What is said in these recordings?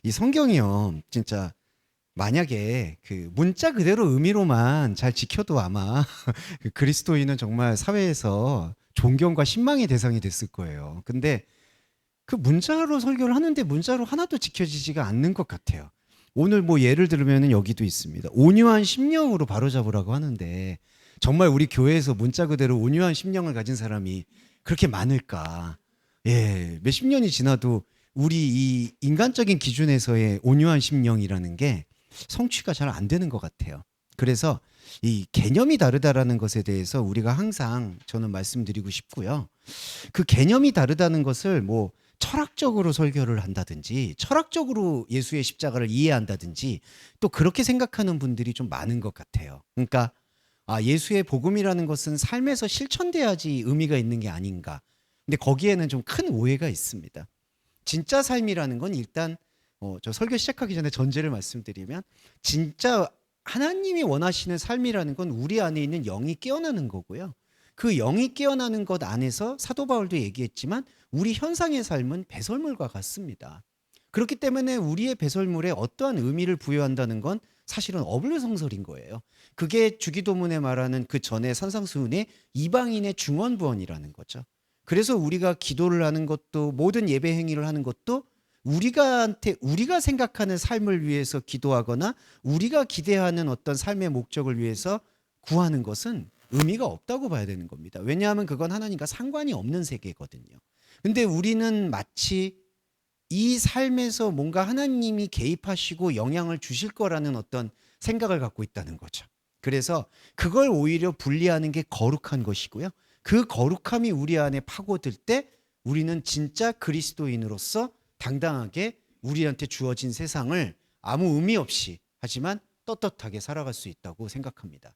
이 성경이요, 진짜 만약에 그 문자 그대로 의미로만 잘 지켜도 아마 그 그리스도인은 정말 사회에서 존경과 신망의 대상이 됐을 거예요. 근데 그 문자로 설교를 하는데 문자로 하나도 지켜지지가 않는 것 같아요. 오늘 뭐 예를 들면은 여기도 있습니다. 온유한 심령으로 바로잡으라고 하는데 정말 우리 교회에서 문자 그대로 온유한 심령을 가진 사람이 그렇게 많을까? 예, 몇십 년이 지나도 우리 이 인간적인 기준에서의 온유한 심령이라는 게 성취가 잘 안 되는 것 같아요. 그래서 이 개념이 다르다라는 것에 대해서 우리가 항상 저는 말씀드리고 싶고요. 그 개념이 다르다는 것을 뭐 철학적으로 설교를 한다든지 철학적으로 예수의 십자가를 이해한다든지 또 그렇게 생각하는 분들이 좀 많은 것 같아요. 그러니까 예수의 복음이라는 것은 삶에서 실천돼야지 의미가 있는 게 아닌가. 근데 거기에는 좀 큰 오해가 있습니다. 진짜 삶이라는 건 일단 저 설교 시작하기 전에 전제를 말씀드리면 진짜 하나님이 원하시는 삶이라는 건 우리 안에 있는 영이 깨어나는 거고요. 그 영이 깨어나는 것 안에서 사도 바울도 얘기했지만 우리 현상의 삶은 배설물과 같습니다. 그렇기 때문에 우리의 배설물에 어떠한 의미를 부여한다는 건 사실은 어불성설인 거예요. 그게 주기도문에 말하는 그 전에 산상수훈의 이방인의 중언부언이라는 거죠. 그래서 우리가 기도를 하는 것도 모든 예배 행위를 하는 것도 우리가 생각하는 삶을 위해서 기도하거나 우리가 기대하는 어떤 삶의 목적을 위해서 구하는 것은 의미가 없다고 봐야 되는 겁니다. 왜냐하면 그건 하나님과 상관이 없는 세계거든요. 근데 우리는 마치 이 삶에서 뭔가 하나님이 개입하시고 영향을 주실 거라는 어떤 생각을 갖고 있다는 거죠. 그래서 그걸 오히려 분리하는 게 거룩한 것이고요. 그 거룩함이 우리 안에 파고들 때 우리는 진짜 그리스도인으로서 당당하게 우리한테 주어진 세상을 아무 의미 없이 하지만 떳떳하게 살아갈 수 있다고 생각합니다.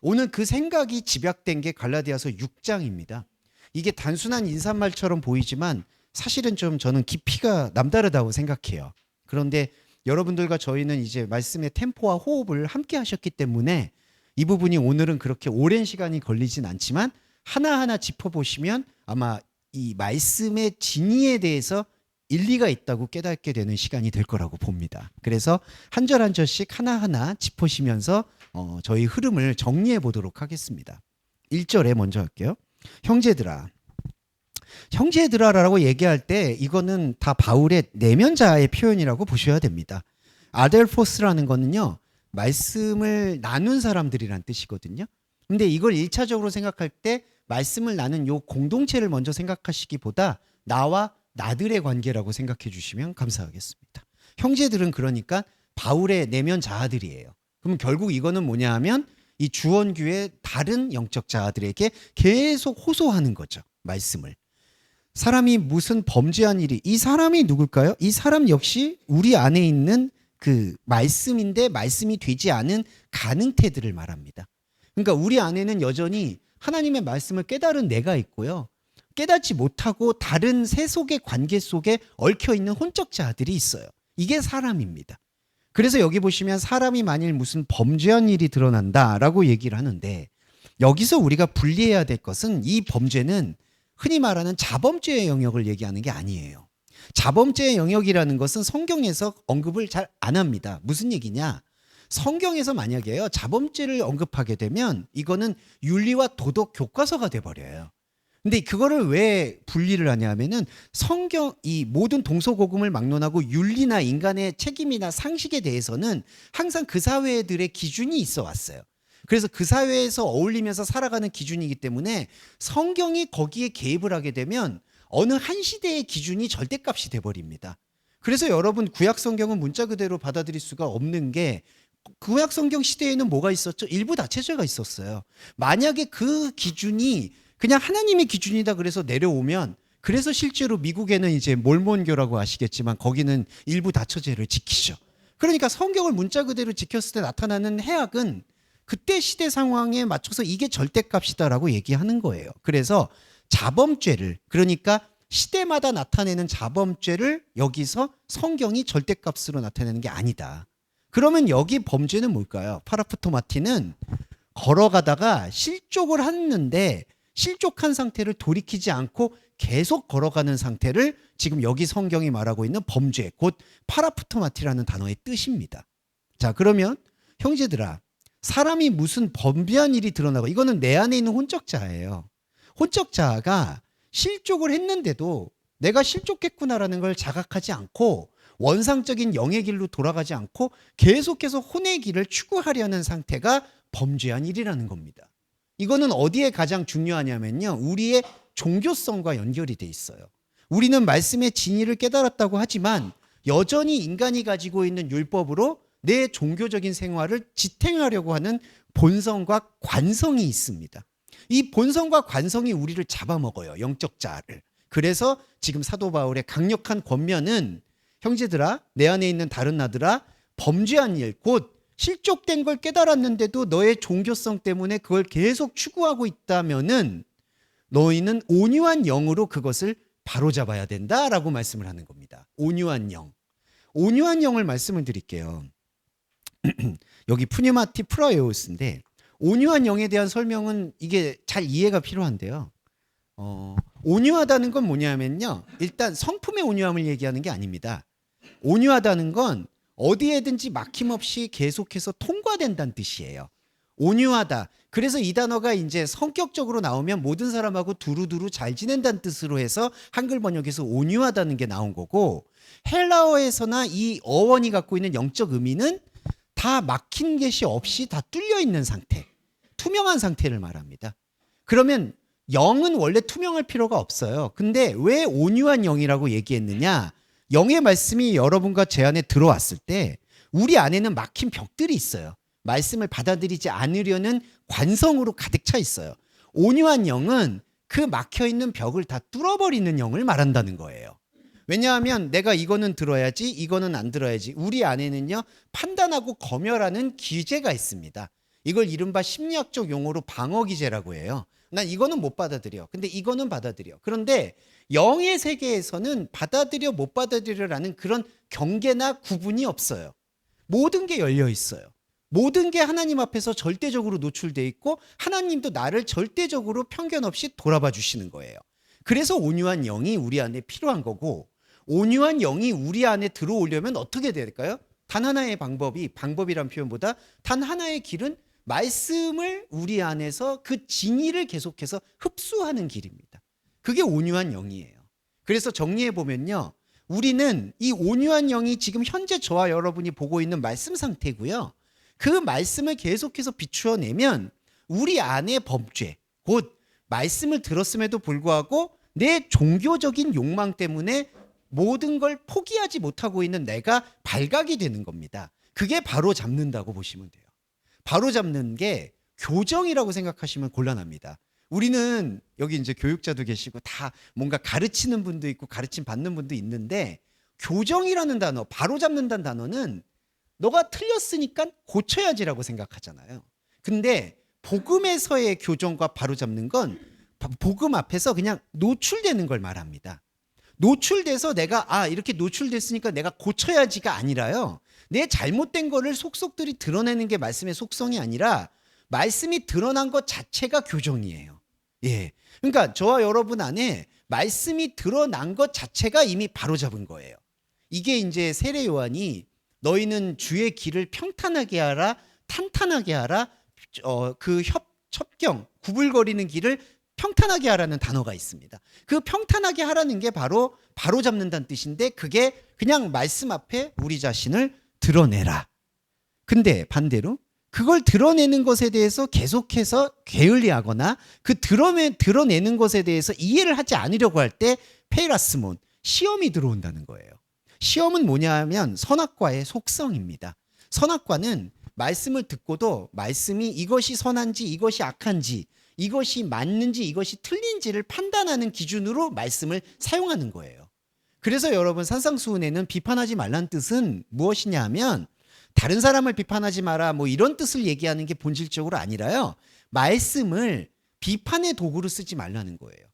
오늘 그 생각이 집약된 게 갈라디아서 6장입니다. 이게 단순한 인사말처럼 보이지만 사실은 좀 저는 깊이가 남다르다고 생각해요. 그런데 여러분들과 저희는 이제 말씀의 템포와 호흡을 함께 하셨기 때문에 이 부분이 오늘은 그렇게 오랜 시간이 걸리진 않지만 하나하나 짚어보시면 아마 이 말씀의 진위에 대해서 일리가 있다고 깨닫게 되는 시간이 될 거라고 봅니다. 그래서 한 절 한 절씩 하나하나 짚으시면서 저희 흐름을 정리해 보도록 하겠습니다. 1절에 먼저 할게요. 형제들아라고 얘기할 때 이거는 다 바울의 내면자의 표현이라고 보셔야 됩니다. 아델포스라는 거는요, 말씀을 나눈 사람들이란 뜻이거든요. 근데 이걸 1차적으로 생각할 때 말씀을 나눈 요 공동체를 먼저 생각하시기보다 나와 나들의 관계라고 생각해 주시면 감사하겠습니다. 형제들은 그러니까 바울의 내면 자아들이에요. 그럼 결국 이거는 뭐냐 하면 이 주원교의 다른 영적 자아들에게 계속 호소하는 거죠. 말씀을. 사람이 무슨 범죄한 일이, 이 사람이 누굴까요? 이 사람 역시 우리 안에 있는 그 말씀인데 말씀이 되지 않은 가능태들을 말합니다. 그러니까 우리 안에는 여전히 하나님의 말씀을 깨달은 내가 있고요. 깨닫지 못하고 다른 세속의 관계 속에 얽혀있는 혼적 자들이 있어요. 이게 사람입니다. 그래서 여기 보시면 사람이 만일 무슨 범죄한 일이 드러난다라고 얘기를 하는데 여기서 우리가 분리해야 될 것은 이 범죄는 흔히 말하는 자범죄의 영역을 얘기하는 게 아니에요. 자범죄의 영역이라는 것은 성경에서 언급을 잘 안 합니다. 무슨 얘기냐? 성경에서 만약에요 자범죄를 언급하게 되면 이거는 윤리와 도덕 교과서가 돼버려요. 근데 그거를 왜 분리를 하냐 하면은 성경 이 모든 동서고금을 막론하고 윤리나 인간의 책임이나 상식에 대해서는 항상 그 사회들의 기준이 있어 왔어요. 그래서 그 사회에서 어울리면서 살아가는 기준이기 때문에 성경이 거기에 개입을 하게 되면 어느 한 시대의 기준이 절대값이 돼버립니다. 그래서 여러분 구약 성경은 문자 그대로 받아들일 수가 없는 게 구약 성경 시대에는 뭐가 있었죠? 일부 다체제가 있었어요. 만약에 그 기준이 그냥 하나님의 기준이다 그래서 내려오면 그래서 실제로 미국에는 이제 몰몬교라고 아시겠지만 거기는 일부 다처제를 지키죠. 그러니까 성경을 문자 그대로 지켰을 때 나타나는 해악은 그때 시대 상황에 맞춰서 이게 절대값이다라고 얘기하는 거예요. 그래서 자범죄를 그러니까 시대마다 나타내는 자범죄를 여기서 성경이 절대값으로 나타내는 게 아니다. 그러면 여기 범죄는 뭘까요? 파라프토마티는 걸어가다가 실족을 했는데 실족한 상태를 돌이키지 않고 계속 걸어가는 상태를 지금 여기 성경이 말하고 있는 범죄, 곧 파라푸토마티라는 단어의 뜻입니다. 자, 그러면 형제들아, 사람이 무슨 범죄한 일이 드러나고, 이거는 내 안에 있는 혼적자예요. 혼적자가 실족을 했는데도 내가 실족했구나라는 걸 자각하지 않고 원상적인 영의 길로 돌아가지 않고 계속해서 혼의 길을 추구하려는 상태가 범죄한 일이라는 겁니다. 이거는 어디에 가장 중요하냐면요, 우리의 종교성과 연결이 돼 있어요. 우리는 말씀의 진리를 깨달았다고 하지만 여전히 인간이 가지고 있는 율법으로 내 종교적인 생활을 지탱하려고 하는 본성과 관성이 있습니다. 이 본성과 관성이 우리를 잡아먹어요, 영적 자아를. 그래서 지금 사도 바울의 강력한 권면은, 형제들아, 내 안에 있는 다른 나들아, 범죄한 일, 곧 실족된 걸 깨달았는데도 너의 종교성 때문에 그걸 계속 추구하고 있다면은 너희는 온유한 영으로 그것을 바로잡아야 된다라고 말씀을 하는 겁니다. 온유한 영. 온유한 영을 말씀을 드릴게요. 여기 푸니마티 프라에오스인데, 온유한 영에 대한 설명은 이게 잘 이해가 필요한데요. 온유하다는 건 뭐냐면요, 일단 성품의 온유함을 얘기하는 게 아닙니다. 온유하다는 건 어디에든지 막힘없이 계속해서 통과된다는 뜻이에요. 온유하다. 그래서 이 단어가 이제 성격적으로 나오면 모든 사람하고 두루두루 잘 지낸다는 뜻으로 해서 한글 번역에서 온유하다는 게 나온 거고, 헬라어에서나 이 어원이 갖고 있는 영적 의미는 다 막힌 것이 없이 다 뚫려 있는 상태, 투명한 상태를 말합니다. 그러면 영은 원래 투명할 필요가 없어요. 근데 왜 온유한 영이라고 얘기했느냐? 영의 말씀이 여러분과 제 안에 들어왔을 때 우리 안에는 막힌 벽들이 있어요. 말씀을 받아들이지 않으려는 관성으로 가득 차 있어요. 온유한 영은 그 막혀있는 벽을 다 뚫어버리는 영을 말한다는 거예요. 왜냐하면 내가 이거는 들어야지, 이거는 안 들어야지. 우리 안에는요, 판단하고 검열하는 기제가 있습니다. 이걸 이른바 심리학적 용어로 방어기제라고 해요. 난 이거는 못 받아들여. 근데 이거는 받아들여. 그런데 영의 세계에서는 받아들여 못 받아들여라는 그런 경계나 구분이 없어요. 모든 게 열려 있어요. 모든 게 하나님 앞에서 절대적으로 노출돼 있고 하나님도 나를 절대적으로 편견 없이 돌아봐 주시는 거예요. 그래서 온유한 영이 우리 안에 필요한 거고, 온유한 영이 우리 안에 들어오려면 어떻게 될까요? 단 하나의 방법이란 표현보다 단 하나의 길은 말씀을 우리 안에서 그 진리를 계속해서 흡수하는 길입니다. 그게 온유한 영이에요. 그래서 정리해 보면요, 우리는 이 온유한 영이 지금 현재 저와 여러분이 보고 있는 말씀 상태고요, 그 말씀을 계속해서 비추어내면 우리 안의 범죄, 곧 말씀을 들었음에도 불구하고 내 종교적인 욕망 때문에 모든 걸 포기하지 못하고 있는 내가 발각이 되는 겁니다. 그게 바로 잡는다고 보시면 돼요. 바로 잡는 게 교정이라고 생각하시면 곤란합니다. 우리는 여기 이제 교육자도 계시고 다 뭔가 가르치는 분도 있고 가르침 받는 분도 있는데, 교정이라는 단어, 바로 잡는다는 단어는 너가 틀렸으니까 고쳐야지라고 생각하잖아요. 근데 복음에서의 교정과 바로 잡는 건 복음 앞에서 그냥 노출되는 걸 말합니다. 노출돼서 내가 이렇게 노출됐으니까 내가 고쳐야지가 아니라요, 내 잘못된 거를 속속들이 드러내는 게 말씀의 속성이 아니라 말씀이 드러난 것 자체가 교정이에요. 예. 그러니까 저와 여러분 안에 말씀이 드러난 것 자체가 이미 바로잡은 거예요. 이게 이제 세례 요한이 너희는 주의 길을 평탄하게 하라, 탄탄하게 하라, 그 첩경, 구불거리는 길을 평탄하게 하라는 단어가 있습니다. 그 평탄하게 하라는 게 바로 잡는다는 뜻인데, 그게 그냥 말씀 앞에 우리 자신을 드러내라. 근데 반대로 그걸 드러내는 것에 대해서 계속해서 게을리하거나 그 드러내는 것에 대해서 이해를 하지 않으려고 할 때 페이라스몬, 시험이 들어온다는 거예요. 시험은 뭐냐 하면 선악과의 속성입니다. 선악과는 말씀을 듣고도 말씀이 이것이 선한지 이것이 악한지, 이것이 맞는지 이것이 틀린지를 판단하는 기준으로 말씀을 사용하는 거예요. 그래서 여러분, 산상수훈에는 비판하지 말라는 뜻은 무엇이냐 하면 다른 사람을 비판하지 마라 뭐 이런 뜻을 얘기하는 게 본질적으로 아니라요, 말씀을 비판의 도구로 쓰지 말라는 거예요.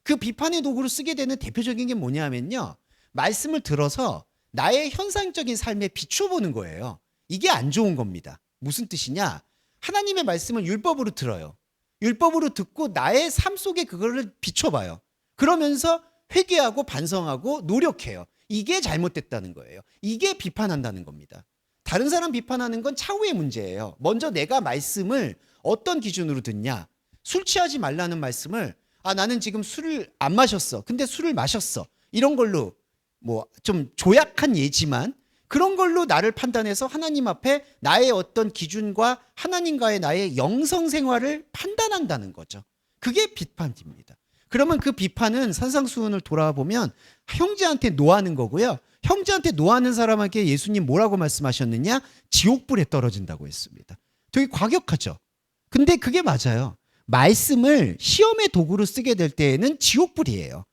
그 비판의 도구로 쓰게 되는 대표적인 게 뭐냐 하면요, 말씀을 들어서 나의 현상적인 삶에 비춰보는 거예요. 이게 안 좋은 겁니다. 무슨 뜻이냐? 하나님의 말씀을 율법으로 들어요. 율법으로 듣고 나의 삶 속에 그거를 비춰봐요. 그러면서 회개하고 반성하고 노력해요. 이게 잘못됐다는 거예요. 이게 비판한다는 겁니다. 다른 사람 비판하는 건 차후의 문제예요. 먼저 내가 말씀을 어떤 기준으로 듣냐. 술 취하지 말라는 말씀을 나는 지금 술을 안 마셨어. 근데 술을 마셨어. 이런 걸로 뭐 좀 조약한 예지만 그런 걸로 나를 판단해서 하나님 앞에 나의 어떤 기준과 하나님과의 나의 영성 생활을 판단한다는 거죠. 그게 비판입니다. 그러면 그 비판은 산상수훈을 돌아보면 형제한테 노하는 거고요. 형제한테 노하는 사람에게 예수님 뭐라고 말씀하셨느냐? 지옥불에 떨어진다고 했습니다. 되게 과격하죠. 근데 그게 맞아요. 말씀을 시험의 도구로 쓰게 될 때에는 지옥불이에요.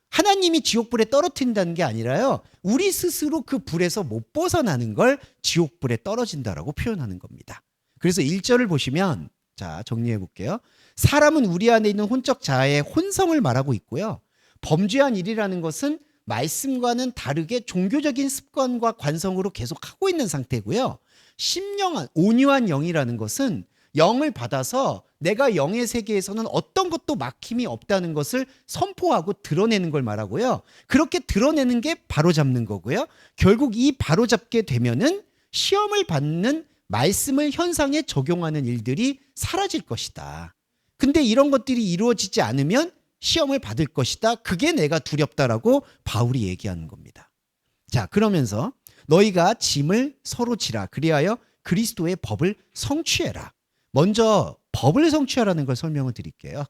하나님이 지옥불에 떨어뜨린다는 게 아니라요. 우리 스스로 그 불에서 못 벗어나는 걸 지옥불에 떨어진다라고 표현하는 겁니다. 그래서 1절을 보시면 자, 정리해 볼게요. 사람은 우리 안에 있는 혼적 자아의 혼성을 말하고 있고요. 범죄한 일이라는 것은 말씀과는 다르게 종교적인 습관과 관성으로 계속 하고 있는 상태고요. 심령한 온유한 영이라는 것은 영을 받아서 내가 영의 세계에서는 어떤 것도 막힘이 없다는 것을 선포하고 드러내는 걸 말하고요. 그렇게 드러내는 게 바로잡는 거고요. 결국 이 바로잡게 되면은 시험을 받는 말씀을 현상에 적용하는 일들이 사라질 것이다. 근데 이런 것들이 이루어지지 않으면 시험을 받을 것이다. 그게 내가 두렵다라고 바울이 얘기하는 겁니다. 자, 그러면서 너희가 짐을 서로 지라. 그리하여 그리스도의 법을 성취해라. 먼저 법을 성취하라는 걸 설명을 드릴게요.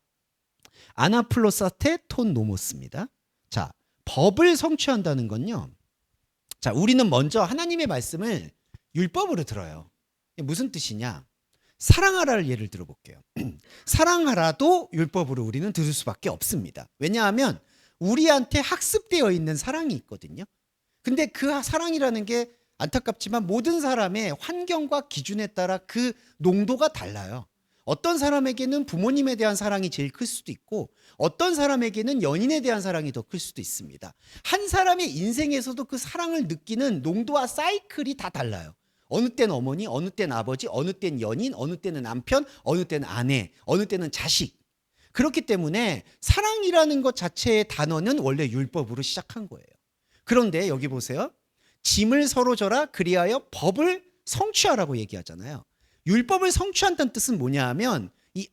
아나플로사테 톤 노모스입니다. 자, 법을 성취한다는 건요. 자, 우리는 먼저 하나님의 말씀을 율법으로 들어요. 무슨 뜻이냐? 사랑하라를 예를 들어볼게요. 사랑하라도 율법으로 우리는 들을 수밖에 없습니다. 왜냐하면 우리한테 학습되어 있는 사랑이 있거든요. 근데 그 사랑이라는 게 안타깝지만 모든 사람의 환경과 기준에 따라 그 농도가 달라요. 어떤 사람에게는 부모님에 대한 사랑이 제일 클 수도 있고 어떤 사람에게는 연인에 대한 사랑이 더 클 수도 있습니다. 한 사람의 인생에서도 그 사랑을 느끼는 농도와 사이클이 다 달라요. 어느 때는 어머니, 어느 때는 아버지, 어느 때는 연인, 어느 때는 남편, 어느 때는 아내, 어느 때는 자식. 그렇기 때문에 사랑이라는 것 자체의 단어는 원래 율법으로 시작한 거예요. 그런데 여기 보세요. 짐을 서로 져라 그리하여 법을 성취하라고 얘기하잖아요. 율법을 성취한다는 뜻은 뭐냐 하면 이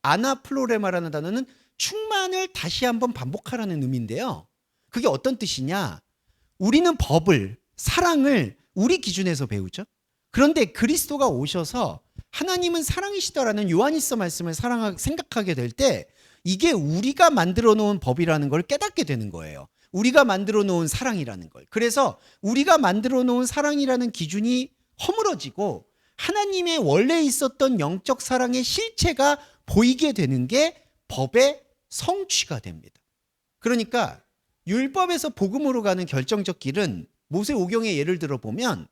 아나플로레마라는 단어는 충만을 다시 한번 반복하라는 의미인데요. 그게 어떤 뜻이냐? 우리는 법을, 사랑을 우리 기준에서 배우죠. 그런데 그리스도가 오셔서 하나님은 사랑이시다라는 요한일서 말씀을 생각하게 될 때 이게 우리가 만들어 놓은 법이라는 걸 깨닫게 되는 거예요. 우리가 만들어 놓은 사랑이라는 걸. 그래서 우리가 만들어 놓은 사랑이라는 기준이 허물어지고 하나님의 원래 있었던 영적 사랑의 실체가 보이게 되는 게 법의 성취가 됩니다. 그러니까 율법에서 복음으로 가는 결정적 길은 모세오경의 예를 들어 보면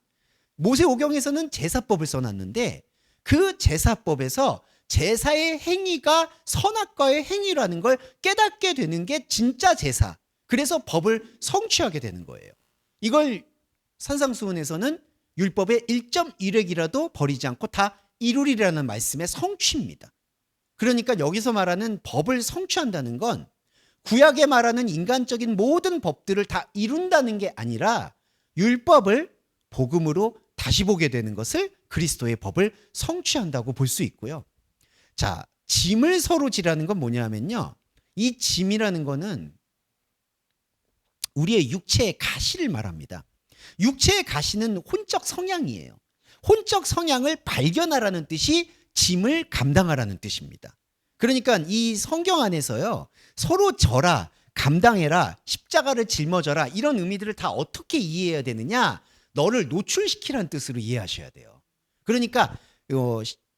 모세오경에서는 제사법을 써놨는데 그 제사법에서 제사의 행위가 선악과의 행위라는 걸 깨닫게 되는 게 진짜 제사. 그래서 법을 성취하게 되는 거예요. 이걸 산상수훈에서는 율법의 1.1획이라도 버리지 않고 다 이루리라는 말씀의 성취입니다. 그러니까 여기서 말하는 법을 성취한다는 건 구약에 말하는 인간적인 모든 법들을 다 이룬다는 게 아니라 율법을 복음으로 다시 보게 되는 것을 그리스도의 법을 성취한다고 볼 수 있고요. 자, 짐을 서로 지라는 건 뭐냐면요. 이 짐이라는 거는 우리의 육체의 가시를 말합니다. 육체의 가시는 혼적 성향이에요. 혼적 성향을 발견하라는 뜻이 짐을 감당하라는 뜻입니다. 그러니까 이 성경 안에서요. 서로 져라, 감당해라, 십자가를 짊어져라 이런 의미들을 다 어떻게 이해해야 되느냐? 너를 노출시키라는 뜻으로 이해하셔야 돼요. 그러니까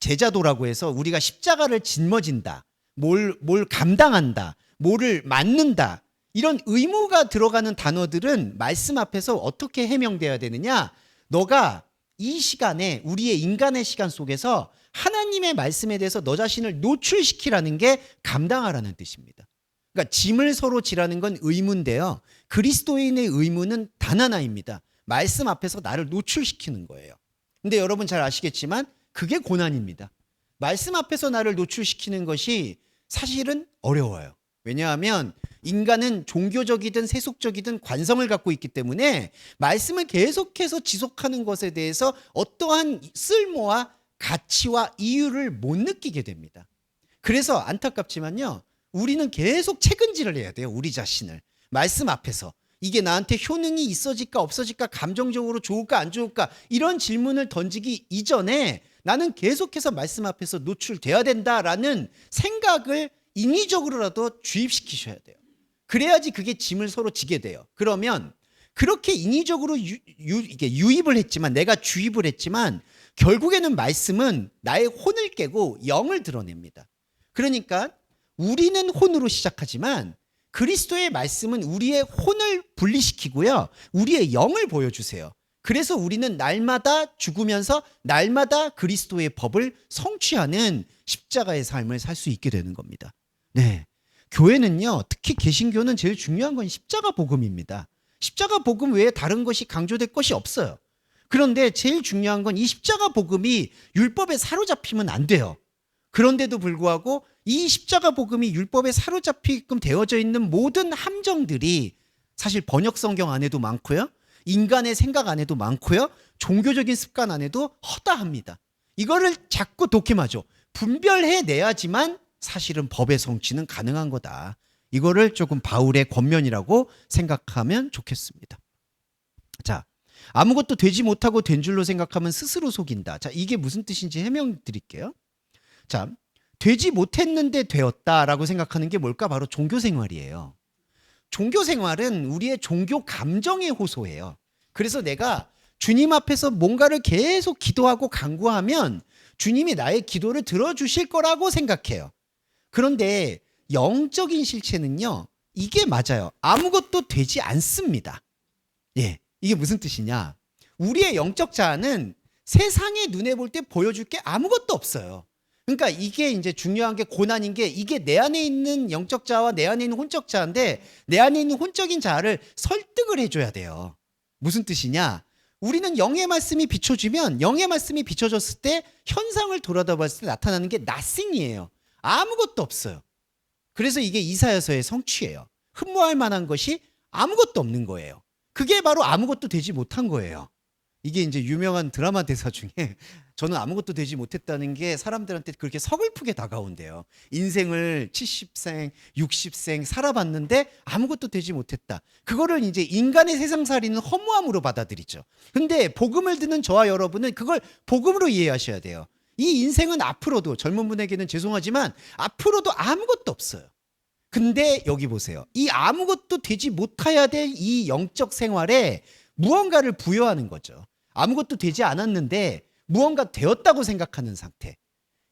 제자도라고 해서 우리가 십자가를 짊어진다, 뭘 감당한다, 뭐를 맡는다 이런 의무가 들어가는 단어들은 말씀 앞에서 어떻게 해명돼야 되느냐? 너가 이 시간에 우리의 인간의 시간 속에서 하나님의 말씀에 대해서 너 자신을 노출시키라는 게 감당하라는 뜻입니다. 그러니까 짐을 서로 지라는 건 의무인데요. 그리스도인의 의무는 단 하나입니다. 말씀 앞에서 나를 노출시키는 거예요. 근데 여러분 잘 아시겠지만 그게 고난입니다. 말씀 앞에서 나를 노출시키는 것이 사실은 어려워요. 왜냐하면 인간은 종교적이든 세속적이든 관성을 갖고 있기 때문에 말씀을 계속해서 지속하는 것에 대해서 어떠한 쓸모와 가치와 이유를 못 느끼게 됩니다. 그래서 안타깝지만요, 우리는 계속 책은질을 해야 돼요. 우리 자신을 말씀 앞에서. 이게 나한테 효능이 있어질까 없어질까, 감정적으로 좋을까 안 좋을까, 이런 질문을 던지기 이전에 나는 계속해서 말씀 앞에서 노출돼야 된다라는 생각을 인위적으로라도 주입시키셔야 돼요. 그래야지 그게 짐을 서로 지게 돼요. 그러면 그렇게 인위적으로 이게 유입을 했지만, 내가 주입을 했지만 결국에는 말씀은 나의 혼을 깨고 영을 드러냅니다. 그러니까 우리는 혼으로 시작하지만 그리스도의 말씀은 우리의 혼을 분리시키고요, 우리의 영을 보여주세요. 그래서 우리는 날마다 죽으면서 날마다 그리스도의 법을 성취하는 십자가의 삶을 살 수 있게 되는 겁니다. 네, 교회는요, 특히 개신교는 제일 중요한 건 십자가 복음입니다. 십자가 복음 외에 다른 것이 강조될 것이 없어요. 그런데 제일 중요한 건 이 십자가 복음이 율법에 사로잡히면 안 돼요. 그런데도 불구하고 이 십자가 복음이 율법에 사로잡히게끔 되어져 있는 모든 함정들이 사실 번역 성경 안에도 많고요, 인간의 생각 안에도 많고요, 종교적인 습관 안에도 허다합니다. 이거를 자꾸 독해마죠. 분별해내야지만 사실은 법의 성취는 가능한 거다. 이거를 조금 바울의 권면이라고 생각하면 좋겠습니다. 자, 아무것도 되지 못하고 된 줄로 생각하면 스스로 속인다. 자, 이게 무슨 뜻인지 해명 드릴게요. 자, 되지 못했는데 되었다라고 생각하는 게 뭘까? 바로 종교 생활이에요. 종교 생활은 우리의 종교 감정의 호소예요. 그래서 내가 주님 앞에서 뭔가를 계속 기도하고 간구하면 주님이 나의 기도를 들어주실 거라고 생각해요. 그런데 영적인 실체는요, 이게 맞아요. 아무것도 되지 않습니다. 예, 이게 무슨 뜻이냐? 우리의 영적 자아는 세상의 눈에 볼 때 보여줄 게 아무것도 없어요. 그러니까 이게 이제 중요한 게, 고난인 게, 이게 내 안에 있는 영적 자아와 내 안에 있는 혼적 자아인데, 내 안에 있는 혼적인 자아를 설득을 해줘야 돼요. 무슨 뜻이냐? 우리는 영의 말씀이 비춰지면, 영의 말씀이 비춰졌을 때 현상을 돌아다 봤을 때 나타나는 게 nothing이에요. 아무것도 없어요. 그래서 이게 이사야서의 성취예요. 흠모할 만한 것이 아무것도 없는 거예요. 그게 바로 아무것도 되지 못한 거예요. 이게 이제 유명한 드라마 대사 중에 저는 아무것도 되지 못했다는 게 사람들한테 그렇게 서글프게 다가온대요. 인생을 70생, 60생 살아봤는데 아무것도 되지 못했다. 그거를 이제 인간의 세상살이는 허무함으로 받아들이죠. 근데 복음을 듣는 저와 여러분은 그걸 복음으로 이해하셔야 돼요. 이 인생은 앞으로도, 젊은 분에게는 죄송하지만 앞으로도 아무것도 없어요. 근데 여기 보세요. 이 아무것도 되지 못해야 될 이 영적 생활에 무언가를 부여하는 거죠. 아무것도 되지 않았는데 무언가 되었다고 생각하는 상태.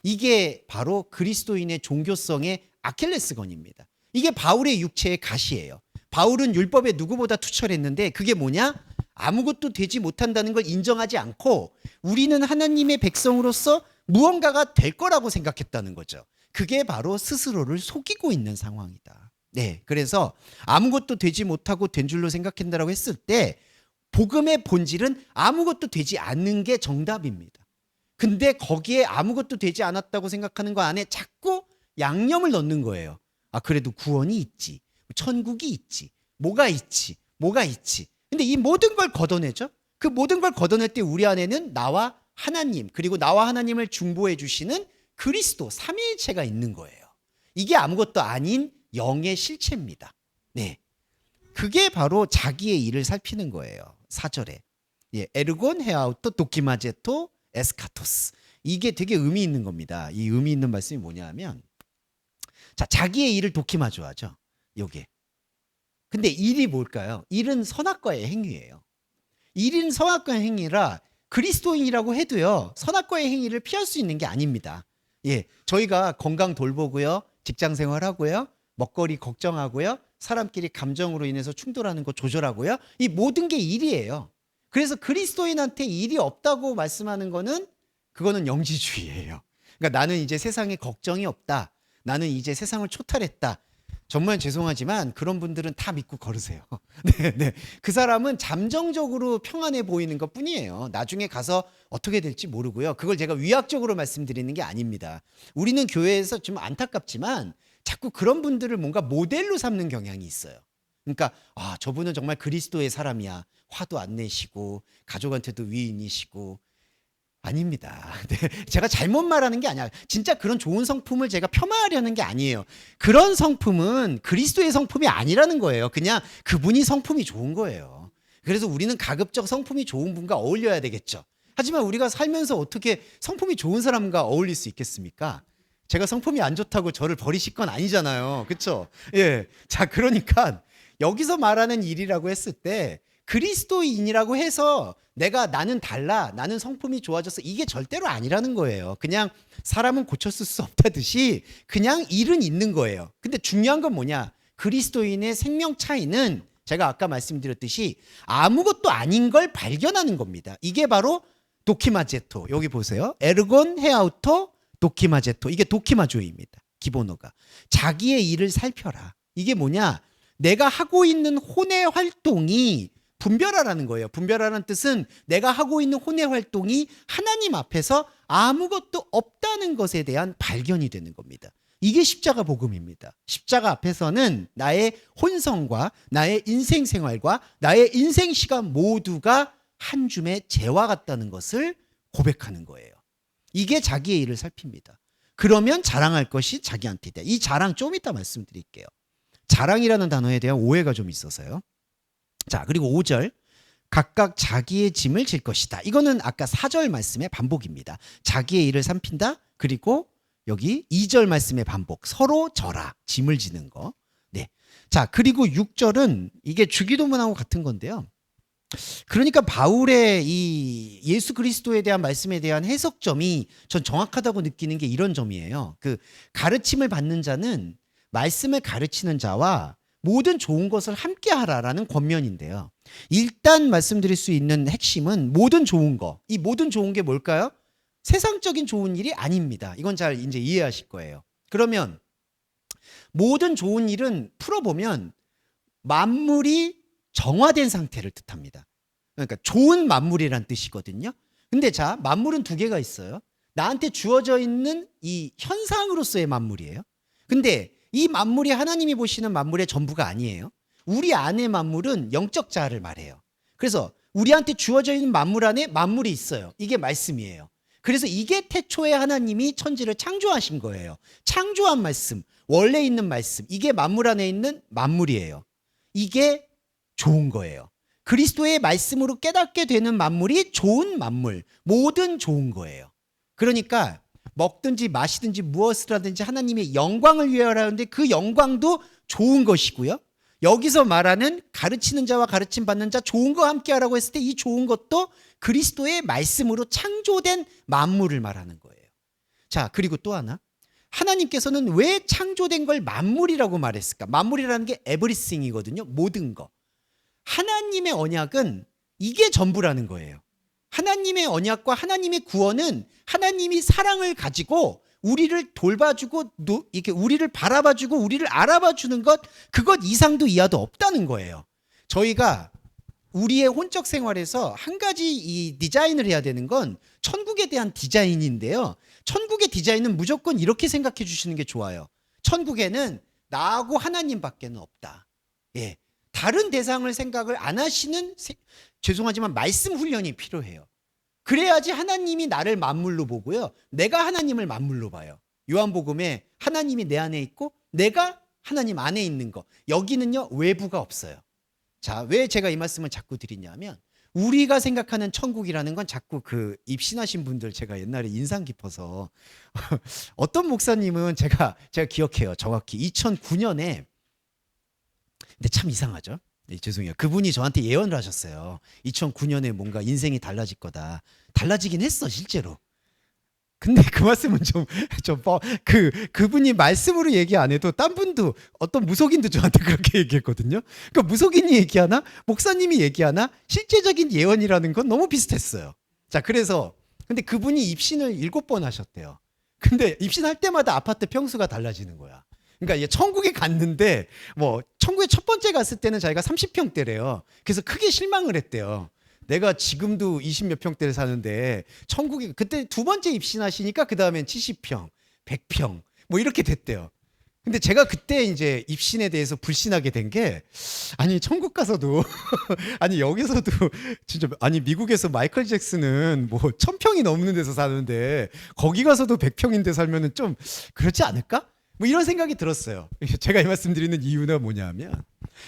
이게 바로 그리스도인의 종교성의 아킬레스건입니다. 이게 바울의 육체의 가시예요. 바울은 율법에 누구보다 투철했는데 그게 뭐냐? 아무것도 되지 못한다는 걸 인정하지 않고 우리는 하나님의 백성으로서 무언가가 될 거라고 생각했다는 거죠. 그게 바로 스스로를 속이고 있는 상황이다. 네, 그래서 아무것도 되지 못하고 된 줄로 생각한다라고 했을 때 복음의 본질은 아무것도 되지 않는 게 정답입니다. 근데 거기에 아무것도 되지 않았다고 생각하는 거 안에 자꾸 양념을 넣는 거예요. 아, 그래도 구원이 있지, 천국이 있지, 뭐가 있지, 뭐가 있지. 근데 이 모든 걸 걷어내죠. 그 모든 걸 걷어낼 때 우리 안에는 나와 하나님, 그리고 나와 하나님을 중보해 주시는 그리스도 삼위일체가 있는 거예요. 이게 아무것도 아닌 영의 실체입니다. 네, 그게 바로 자기의 일을 살피는 거예요. 4절에 에르곤 헤아우토 도키마제토 에스카토스, 이게 되게 의미 있는 겁니다. 이 의미 있는 말씀이 뭐냐면, 자, 자기의 일을 도키마조 하죠. 요게. 근데 일이 뭘까요? 일은 선악과의 행위예요. 일은 선악과의 행위라 그리스도인이라고 해도요, 선악과의 행위를 피할 수 있는 게 아닙니다. 예, 저희가 건강 돌보고요, 직장 생활하고요, 먹거리 걱정하고요, 사람끼리 감정으로 인해서 충돌하는 거 조절하고요, 이 모든 게 일이에요. 그래서 그리스도인한테 일이 없다고 말씀하는 거는, 그거는 영지주의예요. 그러니까 나는 이제 세상에 걱정이 없다, 나는 이제 세상을 초탈했다. 정말 죄송하지만 그런 분들은 다 믿고 걸으세요. 네, 네. 그 사람은 잠정적으로 평안해 보이는 것 뿐이에요. 나중에 가서 어떻게 될지 모르고요. 그걸 제가 위약적으로 말씀드리는 게 아닙니다. 우리는 교회에서 좀 안타깝지만 자꾸 그런 분들을 뭔가 모델로 삼는 경향이 있어요. 그러니까 저분은 정말 그리스도의 사람이야. 화도 안 내시고 가족한테도 위인이시고. 아닙니다. 네, 제가 잘못 말하는 게 아니야. 진짜 그런 좋은 성품을 제가 폄하하려는 게 아니에요. 그런 성품은 그리스도의 성품이 아니라는 거예요. 그냥 그분이 성품이 좋은 거예요. 그래서 우리는 가급적 성품이 좋은 분과 어울려야 되겠죠. 하지만 우리가 살면서 어떻게 성품이 좋은 사람과 어울릴 수 있겠습니까? 제가 성품이 안 좋다고 저를 버리실 건 아니잖아요. 그렇죠? 예. 자, 그러니까 여기서 말하는 일이라고 했을 때 그리스도인이라고 해서 나는 달라, 나는 성품이 좋아졌어, 이게 절대로 아니라는 거예요. 그냥 사람은 고쳤을 수 없다듯이 그냥 일은 있는 거예요. 근데 중요한 건 뭐냐? 그리스도인의 생명 차이는 제가 아까 말씀드렸듯이 아무것도 아닌 걸 발견하는 겁니다. 이게 바로 도키마제토. 여기 보세요. 에르곤 헤아우토 도키마제토. 이게 도키마조입니다. 기본어가. 자기의 일을 살펴라. 이게 뭐냐? 내가 하고 있는 혼의 활동이 분별하라는 거예요. 분별하라는 뜻은 내가 하고 있는 혼의 활동이 하나님 앞에서 아무것도 없다는 것에 대한 발견이 되는 겁니다. 이게 십자가 복음입니다. 십자가 앞에서는 나의 혼성과 나의 인생 생활과 나의 인생 시간 모두가 한 줌의 재와 같다는 것을 고백하는 거예요. 이게 자기의 일을 살핍니다. 그러면 자랑할 것이 자기한테 있다. 이 자랑 좀 이따 말씀드릴게요. 자랑이라는 단어에 대한 오해가 좀 있어서요. 자, 그리고 5절. 각각 자기의 짐을 질 것이다. 이거는 아까 4절 말씀의 반복입니다. 자기의 일을 살핀다. 그리고 여기 2절 말씀의 반복. 서로 져라. 짐을 지는 거. 네. 자, 그리고 6절은 이게 주기도문하고 같은 건데요. 그러니까 바울의 이 예수 그리스도에 대한 말씀에 대한 해석점이 전 정확하다고 느끼는 게 이런 점이에요. 그 가르침을 받는 자는 말씀을 가르치는 자와 모든 좋은 것을 함께 하라라는 권면인데요. 일단 말씀드릴 수 있는 핵심은 모든 좋은 거. 이 모든 좋은 게 뭘까요? 세상적인 좋은 일이 아닙니다. 이건 잘 이제 이해하실 거예요. 그러면 모든 좋은 일은 풀어보면 만물이 정화된 상태를 뜻합니다. 그러니까 좋은 만물이란 뜻이거든요. 근데 자, 만물은 두 개가 있어요. 나한테 주어져 있는 이 현상으로서의 만물이에요. 근데 이 만물이 하나님이 보시는 만물의 전부가 아니에요. 우리 안의 만물은 영적 자아를 말해요. 그래서 우리한테 주어져 있는 만물 안에 만물이 있어요. 이게 말씀이에요. 그래서 이게 태초에 하나님이 천지를 창조하신 거예요. 창조한 말씀, 원래 있는 말씀, 이게 만물 안에 있는 만물이에요. 이게 좋은 거예요. 그리스도의 말씀으로 깨닫게 되는 만물이 좋은 만물, 모든 좋은 거예요. 그러니까 먹든지 마시든지 무엇을 하든지 하나님의 영광을 위하여 하는데 그 영광도 좋은 것이고요. 여기서 말하는 가르치는 자와 가르침 받는 자 좋은 거 함께 하라고 했을 때 이 좋은 것도 그리스도의 말씀으로 창조된 만물을 말하는 거예요. 자, 그리고 또 하나. 하나님께서는 왜 창조된 걸 만물이라고 말했을까? 만물이라는 게 everything이거든요. 모든 거. 하나님의 언약은 이게 전부라는 거예요. 하나님의 언약과 하나님의 구원은 하나님이 사랑을 가지고 우리를 돌봐주고 이렇게 우리를 바라봐주고 우리를 알아봐주는 것, 그것 이상도 이하도 없다는 거예요. 저희가 우리의 혼적 생활에서 한 가지 이 디자인을 해야 되는 건 천국에 대한 디자인인데요. 천국의 디자인은 무조건 이렇게 생각해 주시는 게 좋아요. 천국에는 나하고 하나님밖에는 없다. 예. 다른 대상을 생각을 안 하시는 죄송하지만 말씀 훈련이 필요해요. 그래야지 하나님이 나를 만물로 보고요. 내가 하나님을 만물로 봐요. 요한복음에 하나님이 내 안에 있고 내가 하나님 안에 있는 거. 여기는요, 외부가 없어요. 자, 왜 제가 이 말씀을 자꾸 드리냐면 우리가 생각하는 천국이라는 건 자꾸 그 입신하신 분들 제가 옛날에 인상 깊어서 어떤 목사님은 제가 기억해요. 정확히 2009년에 근데 참 이상하죠. 네, 죄송해요. 그분이 저한테 예언을 하셨어요. 2009년에 뭔가 인생이 달라질 거다. 달라지긴 했어, 실제로. 근데 그 말씀은 그분이 말씀으로 얘기 안 해도 딴 분도 어떤 무속인도 저한테 그렇게 얘기했거든요. 그러니까 무속인이 얘기하나 목사님이 얘기하나 실제적인 예언이라는 건 너무 비슷했어요. 자, 그래서 근데 그분이 입신을 7번 하셨대요. 근데 입신할 때마다 아파트 평수가 달라지는 거야. 그러니까 천국에 갔는데 뭐 천국에 첫 번째 갔을 때는 자기가 30평대래요. 그래서 크게 실망을 했대요. 내가 지금도 20몇 평대를 사는데 천국에 그때 두 번째 입신하시니까 그 다음엔 70평, 100평 뭐 이렇게 됐대요. 근데 제가 그때 이제 입신에 대해서 불신하게 된 게, 아니 천국 가서도 아니 여기서도 진짜, 아니 미국에서 마이클 잭슨은 뭐 1000평이 넘는 데서 사는데 거기 가서도 100평인데 살면은 좀 그렇지 않을까? 뭐 이런 생각이 들었어요. 제가 이 말씀드리는 이유는 뭐냐면,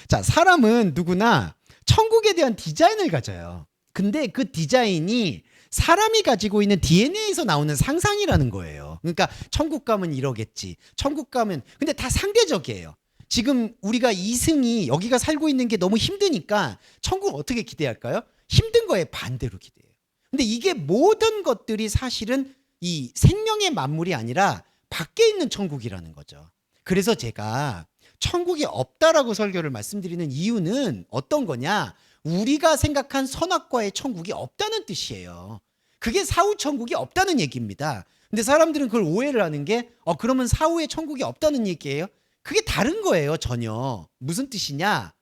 자, 사람은 누구나 천국에 대한 디자인을 가져요. 근데 그 디자인이 사람이 가지고 있는 DNA에서 나오는 상상이라는 거예요. 그러니까 천국 가면 이러겠지. 천국 가면, 근데 다 상대적이에요. 지금 우리가 이승이 여기가 살고 있는 게 너무 힘드니까 천국 어떻게 기대할까요? 힘든 거에 반대로 기대해요. 근데 이게 모든 것들이 사실은 이 생명의 만물이 아니라 밖에 있는 천국이라는 거죠. 그래서 제가 천국이 없다라고 설교를 말씀드리는 이유는 어떤 거냐? 우리가 생각한 선악과의 천국이 없다는 뜻이에요. 그게 사후 천국이 없다는 얘기입니다. 근데 사람들은 그걸 오해를 하는 게, 그러면 사후에 천국이 없다는 얘기예요? 그게 다른 거예요, 전혀. 무슨 뜻이냐?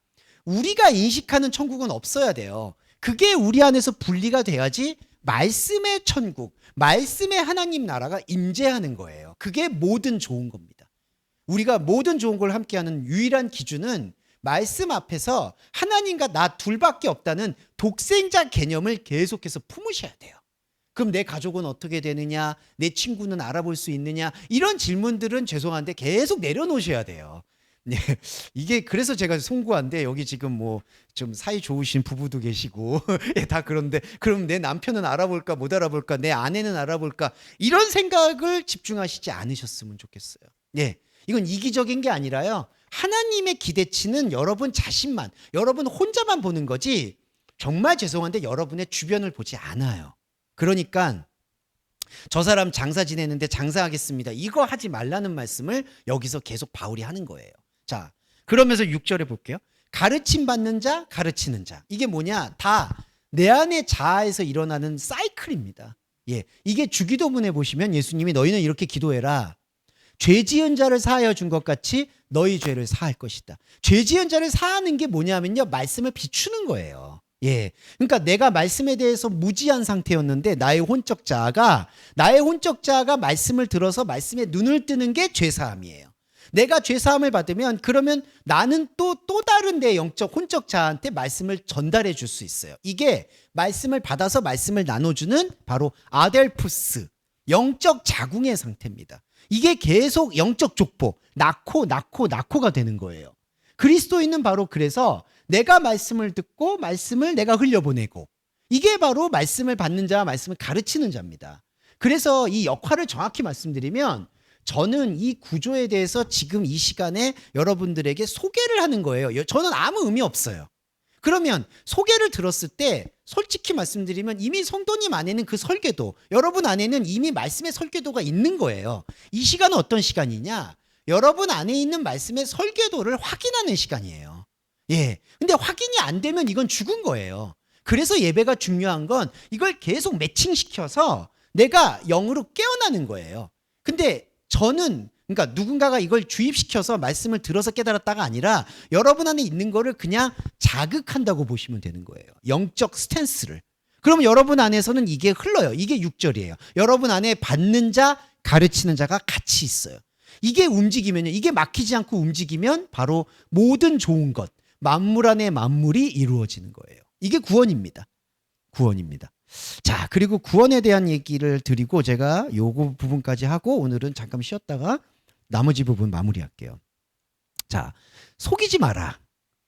우리가 인식하는 천국은 없어야 돼요. 그게 우리 안에서 분리가 돼야지 말씀의 천국, 말씀의 하나님 나라가 임재하는 거예요. 그게 모든 좋은 겁니다. 우리가 모든 좋은 걸 함께하는 유일한 기준은 말씀 앞에서 하나님과 나 둘밖에 없다는 독생자 개념을 계속해서 품으셔야 돼요. 그럼 내 가족은 어떻게 되느냐? 내 친구는 알아볼 수 있느냐? 이런 질문들은 죄송한데 계속 내려놓으셔야 돼요. 네, 이게 그래서 제가 송구한데, 여기 지금 뭐 좀 사이 좋으신 부부도 계시고 예, 다 그런데, 그럼 내 남편은 알아볼까 못 알아볼까, 내 아내는 알아볼까, 이런 생각을 집중하시지 않으셨으면 좋겠어요. 예, 이건 이기적인 게 아니라요, 하나님의 기대치는 여러분 자신만, 여러분 혼자만 보는 거지, 정말 죄송한데 여러분의 주변을 보지 않아요. 그러니까 저 사람 장사 지내는데 장사하겠습니다, 이거 하지 말라는 말씀을 여기서 계속 바울이 하는 거예요. 자, 그러면서 6절에 볼게요. 가르침 받는 자, 가르치는 자. 이게 뭐냐? 다 내 안의 자아에서 일어나는 사이클입니다. 예, 이게 주기도문에 보시면 예수님이 너희는 이렇게 기도해라. 죄 지은 자를 사하여 준 것 같이 너희 죄를 사할 것이다. 죄 지은 자를 사하는 게 뭐냐면요, 말씀을 비추는 거예요. 예, 그러니까 내가 말씀에 대해서 무지한 상태였는데 나의 혼적 자아가 말씀을 들어서 말씀에 눈을 뜨는 게 죄사함이에요. 내가 죄사함을 받으면 그러면 나는 또 다른 내 영적 혼적 자아한테 말씀을 전달해 줄 수 있어요. 이게 말씀을 받아서 말씀을 나눠주는 바로 아델푸스, 영적 자궁의 상태입니다. 이게 계속 영적 족보, 낳고가 되는 거예요. 그리스도인은 바로 그래서 내가 말씀을 듣고 말씀을 내가 흘려보내고, 이게 바로 말씀을 받는 자와 말씀을 가르치는 자입니다. 그래서 이 역할을 정확히 말씀드리면, 저는 이 구조에 대해서 지금 이 시간에 여러분들에게 소개를 하는 거예요. 저는 아무 의미 없어요. 그러면 소개를 들었을 때 솔직히 말씀드리면 이미 성도님 안에는 그 설계도, 여러분 안에는 이미 말씀의 설계도가 있는 거예요. 이 시간은 어떤 시간이냐? 여러분 안에 있는 말씀의 설계도를 확인하는 시간이에요. 예. 근데 확인이 안 되면 이건 죽은 거예요. 그래서 예배가 중요한 건 이걸 계속 매칭시켜서 내가 영으로 깨어나는 거예요. 근데 저는, 그러니까 누군가가 이걸 주입시켜서 말씀을 들어서 깨달았다가 아니라 여러분 안에 있는 거를 그냥 자극한다고 보시면 되는 거예요. 영적 스탠스를. 그러면 여러분 안에서는 이게 흘러요. 이게 6절이에요. 여러분 안에 받는 자, 가르치는 자가 같이 있어요. 이게 움직이면요, 이게 막히지 않고 움직이면 바로 모든 좋은 것, 만물 안에 만물이 이루어지는 거예요. 이게 구원입니다. 구원입니다. 자, 그리고 구원에 대한 얘기를 드리고 제가 요거 부분까지 하고 오늘은 잠깐 쉬었다가 나머지 부분 마무리할게요. 자, 속이지 마라.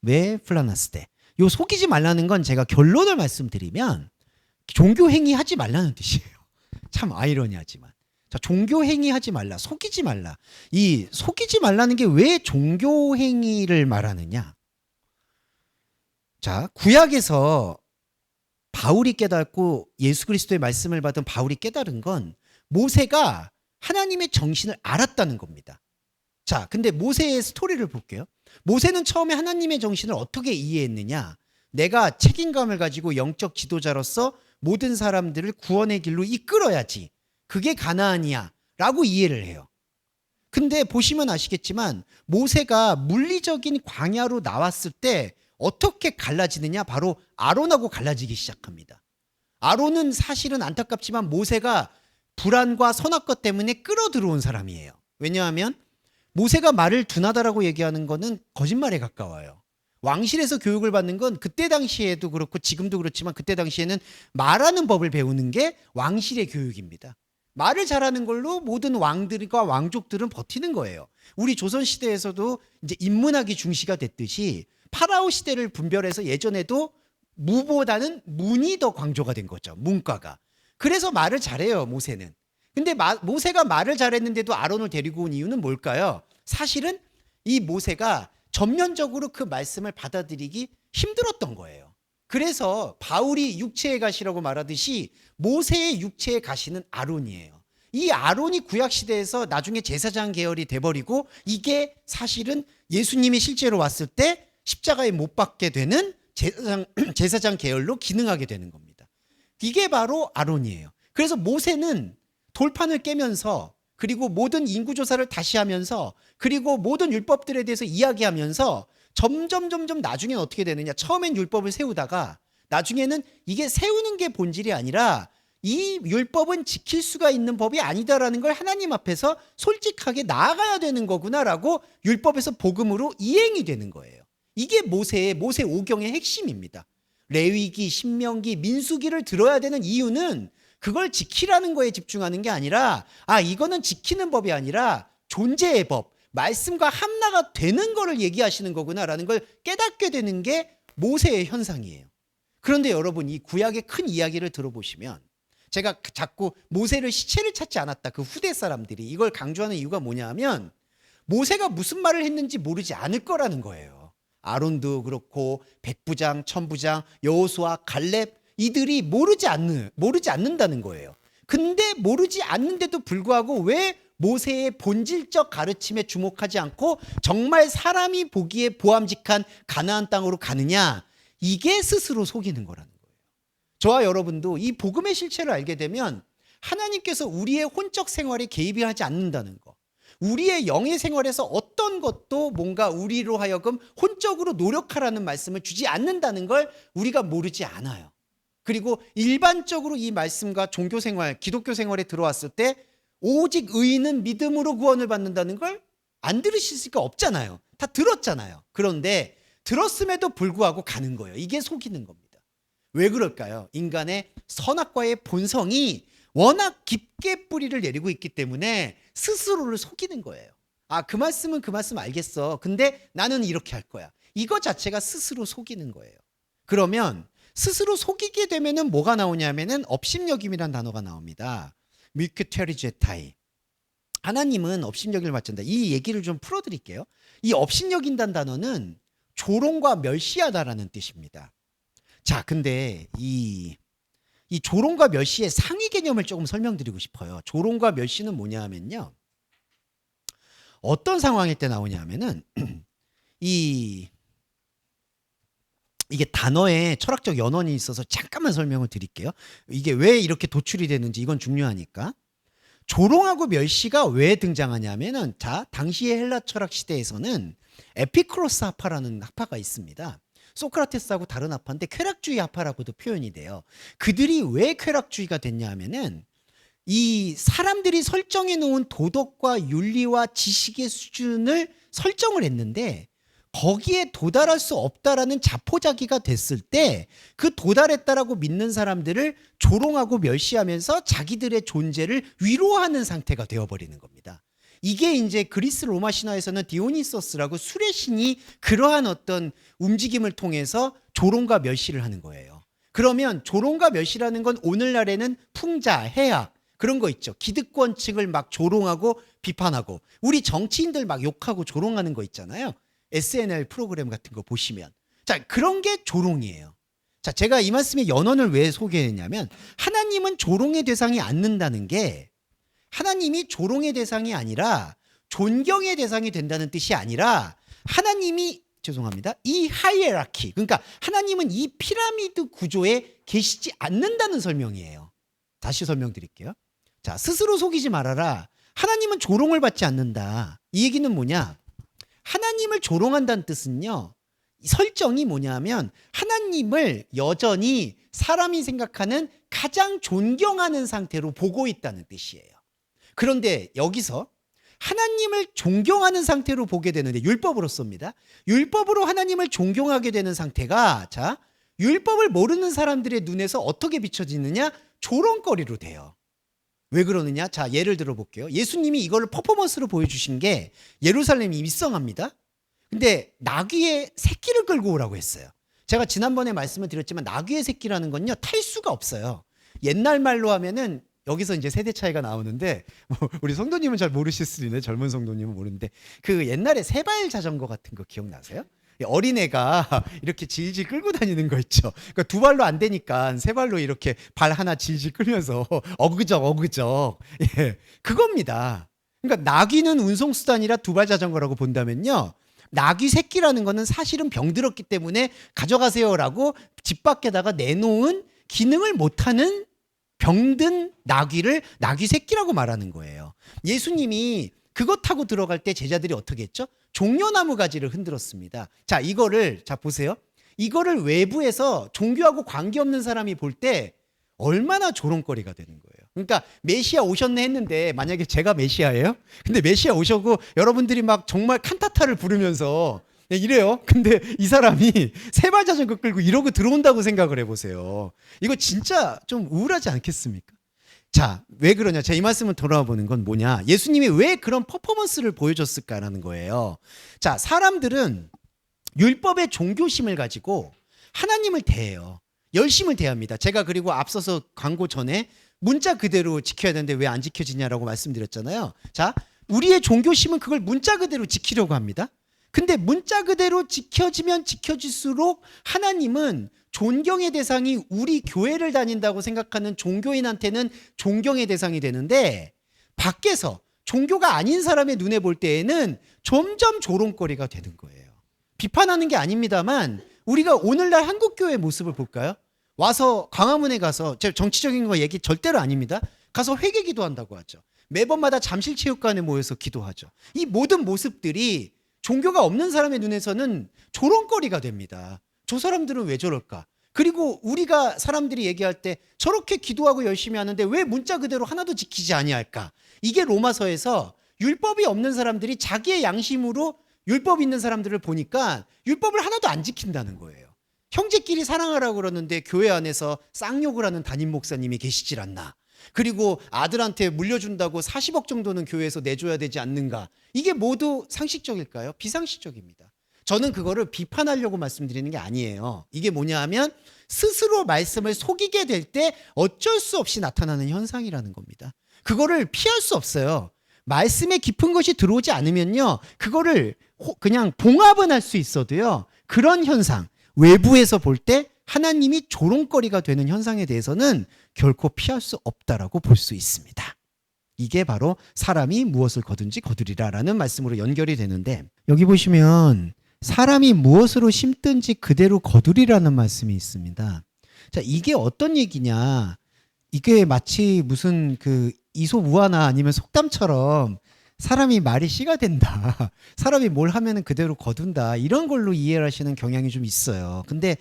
왜 플라나스 때? 요 속이지 말라는 건 제가 결론을 말씀드리면 종교 행위 하지 말라는 뜻이에요. 참 아이러니하지만. 자, 종교 행위 하지 말라. 속이지 말라. 이 속이지 말라는 게 왜 종교 행위를 말하느냐? 자, 구약에서 바울이 깨닫고 예수 그리스도의 말씀을 받은 바울이 깨달은 건 모세가 하나님의 정신을 알았다는 겁니다. 자, 근데 모세의 스토리를 볼게요. 모세는 처음에 하나님의 정신을 어떻게 이해했느냐? 내가 책임감을 가지고 영적 지도자로서 모든 사람들을 구원의 길로 이끌어야지, 그게 가나안이야 라고 이해를 해요. 근데 보시면 아시겠지만 모세가 물리적인 광야로 나왔을 때 어떻게 갈라지느냐? 바로 아론하고 갈라지기 시작합니다. 아론은 사실은 안타깝지만 모세가 불안과 선악과 때문에 끌어들어온 사람이에요. 왜냐하면 모세가 말을 둔하다라고 얘기하는 거는 거짓말에 가까워요. 왕실에서 교육을 받는 건 그때 당시에도 그렇고 지금도 그렇지만 그때 당시에는 말하는 법을 배우는 게 왕실의 교육입니다. 말을 잘하는 걸로 모든 왕들과 왕족들은 버티는 거예요. 우리 조선 시대에서도 이제 인문학이 중시가 됐듯이 파라오 시대를 분별해서 예전에도 무보다는 문이 더 강조가 된 거죠. 문과가. 그래서 말을 잘해요, 모세는. 근데 모세가 말을 잘했는데도 아론을 데리고 온 이유는 뭘까요? 사실은 이 모세가 전면적으로 그 말씀을 받아들이기 힘들었던 거예요. 그래서 바울이 육체의 가시라고 말하듯이 모세의 육체의 가시는 아론이에요. 이 아론이 구약시대에서 나중에 제사장 계열이 돼버리고 이게 사실은 예수님이 실제로 왔을 때 십자가에 못 박게 되는 제사장 계열로 기능하게 되는 겁니다. 이게 바로 아론이에요. 그래서 모세는 돌판을 깨면서 그리고 모든 인구조사를 다시 하면서 그리고 모든 율법들에 대해서 이야기하면서 점점 나중엔 어떻게 되느냐. 처음엔 율법을 세우다가 나중에는 이게 세우는 게 본질이 아니라 이 율법은 지킬 수가 있는 법이 아니다라는 걸 하나님 앞에서 솔직하게 나아가야 되는 거구나라고 율법에서 복음으로 이행이 되는 거예요. 이게 모세 5경의 핵심입니다. 레위기, 신명기, 민수기를 들어야 되는 이유는 그걸 지키라는 거에 집중하는 게 아니라 이거는 지키는 법이 아니라 존재의 법, 말씀과 함나가 되는 거를 얘기하시는 거구나라는 걸 깨닫게 되는 게 모세의 현상이에요. 그런데 여러분 이 구약의 큰 이야기를 들어보시면 제가 자꾸 모세를 시체를 찾지 않았다. 그 후대 사람들이 이걸 강조하는 이유가 뭐냐 하면 모세가 무슨 말을 했는지 모르지 않을 거라는 거예요. 아론도 그렇고 백부장, 천부장, 여호수아, 갈렙 이들이 모르지 않는다는 거예요. 근데 모르지 않는데도 불구하고 왜 모세의 본질적 가르침에 주목하지 않고 정말 사람이 보기에 보암직한 가나안 땅으로 가느냐? 이게 스스로 속이는 거라는 거예요. 저와 여러분도 이 복음의 실체를 알게 되면 하나님께서 우리의 혼적 생활에 개입이 하지 않는다는 거. 우리의 영의 생활에서 어떤 것도 뭔가 우리로 하여금 혼적으로 노력하라는 말씀을 주지 않는다는 걸 우리가 모르지 않아요. 그리고 일반적으로 이 말씀과 종교 생활, 기독교 생활에 들어왔을 때 오직 의인은 믿음으로 구원을 받는다는 걸 안 들으실 수가 없잖아요. 다 들었잖아요. 그런데 들었음에도 불구하고 가는 거예요. 이게 속이는 겁니다. 왜 그럴까요? 인간의 선악과의 본성이 워낙 깊게 뿌리를 내리고 있기 때문에 스스로를 속이는 거예요. 그 말씀은 그 말씀 알겠어. 근데 나는 이렇게 할 거야. 이거 자체가 스스로 속이는 거예요. 그러면 스스로 속이게 되면은 뭐가 나오냐면은 업심여김이라는 단어가 나옵니다. 미크테리제타이. 하나님은 업심여김을 받는다. 이 얘기를 좀 풀어드릴게요. 이 업심여긴다는 단어는 조롱과 멸시하다라는 뜻입니다. 자, 근데 이 조롱과 멸시의 상위 개념을 조금 설명드리고 싶어요. 조롱과 멸시는 뭐냐 하면요. 어떤 상황일 때 나오냐 하면은 이게 단어에 철학적 연원이 있어서 잠깐만 설명을 드릴게요. 이게 왜 이렇게 도출이 되는지 이건 중요하니까. 조롱하고 멸시가 왜 등장하냐면은 당시의 헬라 철학 시대에서는 에피크로스 학파라는 학파가 있습니다. 소크라테스하고 다른 학파인데 쾌락주의 학파라고도 표현이 돼요. 그들이 왜 쾌락주의가 됐냐 하면은 이 사람들이 설정해 놓은 도덕과 윤리와 지식의 수준을 설정을 했는데 거기에 도달할 수 없다라는 자포자기가 됐을 때 그 도달했다라고 믿는 사람들을 조롱하고 멸시하면서 자기들의 존재를 위로하는 상태가 되어버리는 겁니다. 이게 이제 그리스 로마 신화에서는 디오니소스라고 술의 신이 그러한 어떤 움직임을 통해서 조롱과 멸시를 하는 거예요. 그러면 조롱과 멸시라는 건 오늘날에는 풍자, 해악 그런 거 있죠. 기득권층을 막 조롱하고 비판하고 우리 정치인들 막 욕하고 조롱하는 거 있잖아요. SNL 프로그램 같은 거 보시면 그런 게 조롱이에요. 제가 이 말씀의 연원을 왜 소개했냐면 하나님은 조롱의 대상이 않는다는 게 하나님이 조롱의 대상이 아니라 존경의 대상이 된다는 뜻이 아니라 하나님이 이 하이에라키 그러니까 하나님은 이 피라미드 구조에 계시지 않는다는 설명이에요. 다시 설명드릴게요. 스스로 속이지 말아라. 하나님은 조롱을 받지 않는다. 이 얘기는 뭐냐? 하나님을 조롱한다는 뜻은요. 설정이 뭐냐면 하나님을 여전히 사람이 생각하는 가장 존경하는 상태로 보고 있다는 뜻이에요. 그런데 여기서 하나님을 존경하는 상태로 보게 되는데, 율법으로써입니다. 율법으로 하나님을 존경하게 되는 상태가, 자, 율법을 모르는 사람들의 눈에서 어떻게 비춰지느냐? 조롱거리로 돼요. 왜 그러느냐? 자, 예를 들어 볼게요. 예수님이 이거를 퍼포먼스로 보여주신 게 예루살렘이 입성합니다. 근데 나귀의 새끼를 끌고 오라고 했어요. 제가 지난번에 말씀을 드렸지만 나귀의 새끼라는 건요, 탈 수가 없어요. 옛날 말로 하면은, 여기서 이제 세대 차이가 나오는데, 뭐 우리 성도님은 잘 모르실 수도 있는데, 젊은 성도님은 모르는데, 그 옛날에 세발 자전거 같은 거 기억나세요? 어린애가 이렇게 질질 끌고 다니는 거 있죠. 그러니까 두 발로 안 되니까 세 발로 이렇게 발 하나 질질 끌면서 어그적. 예, 그겁니다. 그러니까 나귀는 운송수단이라 두발 자전거라고 본다면요, 나귀 새끼라는 거는 사실은 병들었기 때문에 가져가세요라고 집 밖에다가 내놓은 기능을 못하는 병든 나귀를 나귀 새끼라고 말하는 거예요. 예수님이 그거 타고 들어갈 때 제자들이 어떻게 했죠? 종려나무 가지를 흔들었습니다. 자, 자, 보세요. 이거를 외부에서 종교하고 관계없는 사람이 볼 때 얼마나 조롱거리가 되는 거예요. 그러니까 메시아 오셨네 했는데, 만약에 제가 메시아예요? 근데 메시아 오셔고 여러분들이 막 정말 칸타타를 부르면서 이래요. 근데 이 사람이 세발 자전거 끌고 이러고 들어온다고 생각을 해보세요. 이거 진짜 좀 우울하지 않겠습니까? 자, 왜 그러냐? 제가 이 말씀을 돌아와 보는 건 뭐냐? 예수님이 왜 그런 퍼포먼스를 보여줬을까라는 거예요. 자, 사람들은 율법의 종교심을 가지고 하나님을 대해요. 열심을 대합니다. 제가 그리고 앞서서 광고 전에 문자 그대로 지켜야 되는데 왜 안 지켜지냐라고 말씀드렸잖아요. 자, 우리의 종교심은 그걸 문자 그대로 지키려고 합니다. 근데 문자 그대로 지켜지면 지켜질수록 하나님은 존경의 대상이 우리 교회를 다닌다고 생각하는 종교인한테는 존경의 대상이 되는데, 밖에서 종교가 아닌 사람의 눈에 볼 때에는 점점 조롱거리가 되는 거예요. 비판하는 게 아닙니다만, 우리가 오늘날 한국교회 모습을 볼까요? 와서 광화문에 가서, 제가 정치적인 거 얘기 절대로 아닙니다. 가서 회개 기도한다고 하죠. 매번마다 잠실체육관에 모여서 기도하죠. 이 모든 모습들이 종교가 없는 사람의 눈에서는 조롱거리가 됩니다. 저 사람들은 왜 저럴까? 그리고 우리가 사람들이 얘기할 때 저렇게 기도하고 열심히 하는데 왜 문자 그대로 하나도 지키지 아니할까? 이게 로마서에서 율법이 없는 사람들이 자기의 양심으로 율법 있는 사람들을 보니까 율법을 하나도 안 지킨다는 거예요. 형제끼리 사랑하라고 그러는데 교회 안에서 쌍욕을 하는 담임 목사님이 계시질 않나? 그리고 아들한테 물려준다고 40억 정도는 교회에서 내줘야 되지 않는가? 이게 모두 상식적일까요? 비상식적입니다. 저는 그거를 비판하려고 말씀드리는 게 아니에요. 이게 뭐냐 하면 스스로 말씀을 속이게 될 때 어쩔 수 없이 나타나는 현상이라는 겁니다. 그거를 피할 수 없어요. 말씀에 깊은 것이 들어오지 않으면요, 그거를 그냥 봉합은 할 수 있어도요, 그런 현상, 외부에서 볼 때 하나님이 조롱거리가 되는 현상에 대해서는 결코 피할 수 없다라고 볼 수 있습니다. 이게 바로 사람이 무엇을 거둔지 거두리라라는 말씀으로 연결이 되는데, 여기 보시면 사람이 무엇으로 심든지 그대로 거두리라는 말씀이 있습니다. 자, 이게 어떤 얘기냐? 이게 마치 무슨 그 이솝우화나 아니면 속담처럼 사람이 말이 씨가 된다. 사람이 뭘 하면은 그대로 거둔다. 이런 걸로 이해를 하시는 경향이 좀 있어요. 근데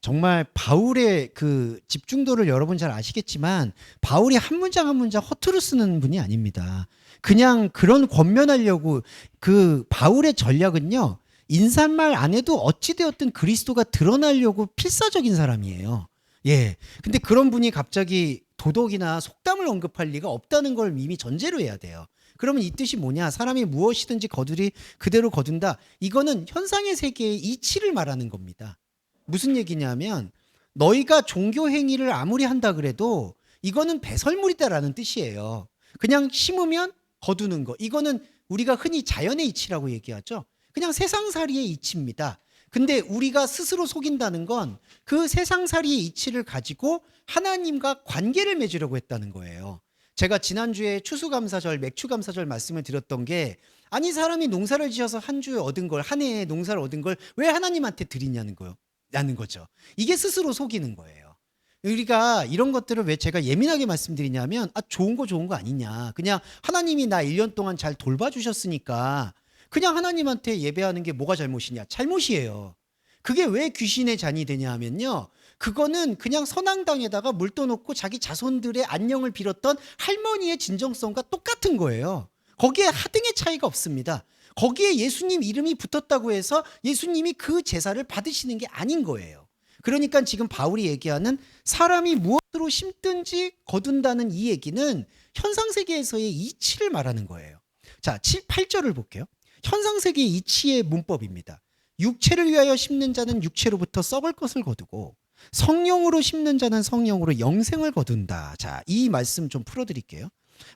정말 바울의 그 집중도를 여러분 잘 아시겠지만, 바울이 한 문장 한 문장 허투루 쓰는 분이 아닙니다. 그냥 그런 권면하려고, 그 바울의 전략은요, 인사말 안 해도 어찌되었든 그리스도가 드러나려고 필사적인 사람이에요. 예. 근데 그런 분이 갑자기 도덕이나 속담을 언급할 리가 없다는 걸 이미 전제로 해야 돼요. 그러면 이 뜻이 뭐냐? 사람이 무엇이든지 거두리 그대로 거둔다. 이거는 현상의 세계의 이치를 말하는 겁니다. 무슨 얘기냐면, 너희가 종교 행위를 아무리 한다 그래도 이거는 배설물이다라는 뜻이에요. 그냥 심으면 거두는 거. 이거는 우리가 흔히 자연의 이치라고 얘기하죠. 그냥 세상살이의 이치입니다. 근데 우리가 스스로 속인다는 건 그 세상살이의 이치를 가지고 하나님과 관계를 맺으려고 했다는 거예요. 제가 지난주에 추수감사절, 맥추감사절 말씀을 드렸던 게, 아니 사람이 농사를 지어서 한 주에 얻은 걸, 한 해에 농사를 얻은 걸 왜 하나님한테 드리냐는 거요. 라는 거죠. 이게 스스로 속이는 거예요. 우리가 이런 것들을 왜 제가 예민하게 말씀드리냐면, 좋은 거 아니냐. 그냥 하나님이 나 1년 동안 잘 돌봐주셨으니까 그냥 하나님한테 예배하는 게 뭐가 잘못이냐. 잘못이에요. 그게 왜 귀신의 잔이 되냐 하면요, 그거는 그냥 선앙당에다가 물 떠놓고 자기 자손들의 안녕을 빌었던 할머니의 진정성과 똑같은 거예요. 거기에 하등의 차이가 없습니다. 거기에 예수님 이름이 붙었다고 해서 예수님이 그 제사를 받으시는 게 아닌 거예요. 그러니까 지금 바울이 얘기하는 사람이 무엇으로 심든지 거둔다는 이 얘기는 현상세계에서의 이치를 말하는 거예요. 자, 8절을 볼게요. 현상세계의 이치의 문법입니다. 육체를 위하여 심는 자는 육체로부터 썩을 것을 거두고 성령으로 심는 자는 성령으로 영생을 거둔다. 자, 이 말씀 좀 풀어드릴게요.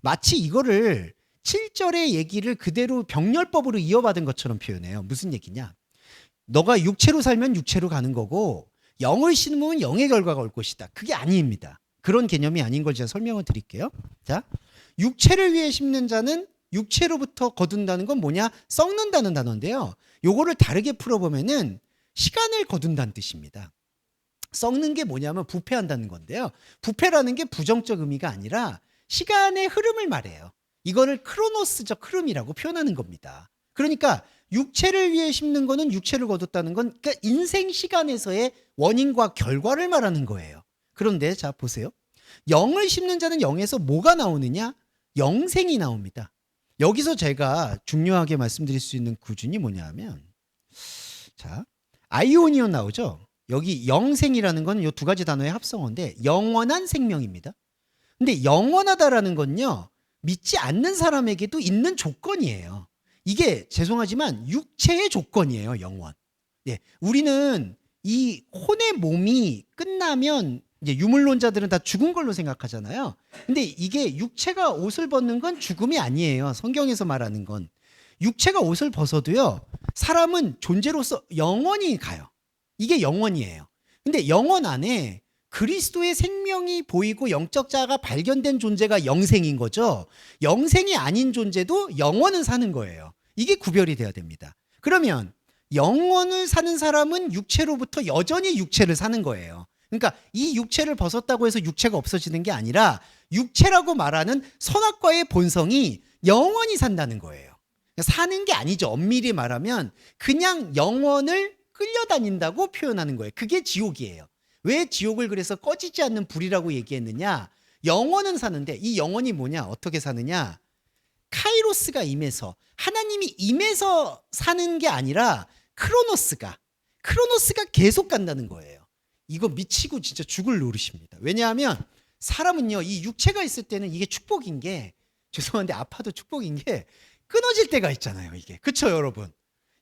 마치 이거를 7절의 얘기를 그대로 병렬법으로 이어받은 것처럼 표현해요. 무슨 얘기냐? 너가 육체로 살면 육체로 가는 거고 영을 심으면 영의 결과가 올 것이다. 그게 아닙니다. 그런 개념이 아닌 걸 제가 설명을 드릴게요. 자, 육체를 위해 심는 자는 육체로부터 거둔다는 건 뭐냐? 썩는다는 단어인데요. 요거를 다르게 풀어보면은 시간을 거둔다는 뜻입니다. 썩는 게 뭐냐면 부패한다는 건데요. 부패라는 게 부정적 의미가 아니라 시간의 흐름을 말해요. 이거를 크로노스적 흐름이라고 표현하는 겁니다. 그러니까 육체를 위해 심는 거는 육체를 거뒀다는 건 그러니까 인생 시간에서의 원인과 결과를 말하는 거예요. 그런데 자 보세요. 영을 심는 자는 영에서 뭐가 나오느냐? 영생이 나옵니다. 여기서 제가 중요하게 말씀드릴 수 있는 구준이 뭐냐 하면 자 아이오니온 나오죠. 여기 영생이라는 건 이 두 가지 단어의 합성어인데 영원한 생명입니다. 근데 영원하다라는 건요. 믿지 않는 사람에게도 있는 조건이에요. 이게 죄송하지만 육체의 조건이에요. 영원. 예, 우리는 이 혼의 몸이 끝나면 이제 유물론자들은 다 죽은 걸로 생각하잖아요. 근데 이게 육체가 옷을 벗는 건 죽음이 아니에요. 성경에서 말하는 건. 육체가 옷을 벗어도요. 사람은 존재로서 영원히 가요. 이게 영원이에요. 근데 영원 안에 그리스도의 생명이 보이고 영적 자아가 발견된 존재가 영생인 거죠. 영생이 아닌 존재도 영원은 사는 거예요. 이게 구별이 돼야 됩니다. 그러면 영원을 사는 사람은 육체로부터 여전히 육체를 사는 거예요. 그러니까 이 육체를 벗었다고 해서 육체가 없어지는 게 아니라 육체라고 말하는 선악과의 본성이 영원히 산다는 거예요. 사는 게 아니죠. 엄밀히 말하면 그냥 영혼을 끌려다닌다고 표현하는 거예요. 그게 지옥이에요. 왜 지옥을 그래서 꺼지지 않는 불이라고 얘기했느냐? 영혼은 사는데 이 영혼이 뭐냐? 어떻게 사느냐? 카이로스가 임해서 하나님이 임해서 사는 게 아니라 크로노스가 계속 간다는 거예요. 이거 미치고 진짜 죽을 노릇입니다. 왜냐하면 사람은요, 이 육체가 있을 때는 이게 축복인 게 죄송한데 아파도 축복인 게 끊어질 때가 있잖아요. 이게 그쵸 여러분?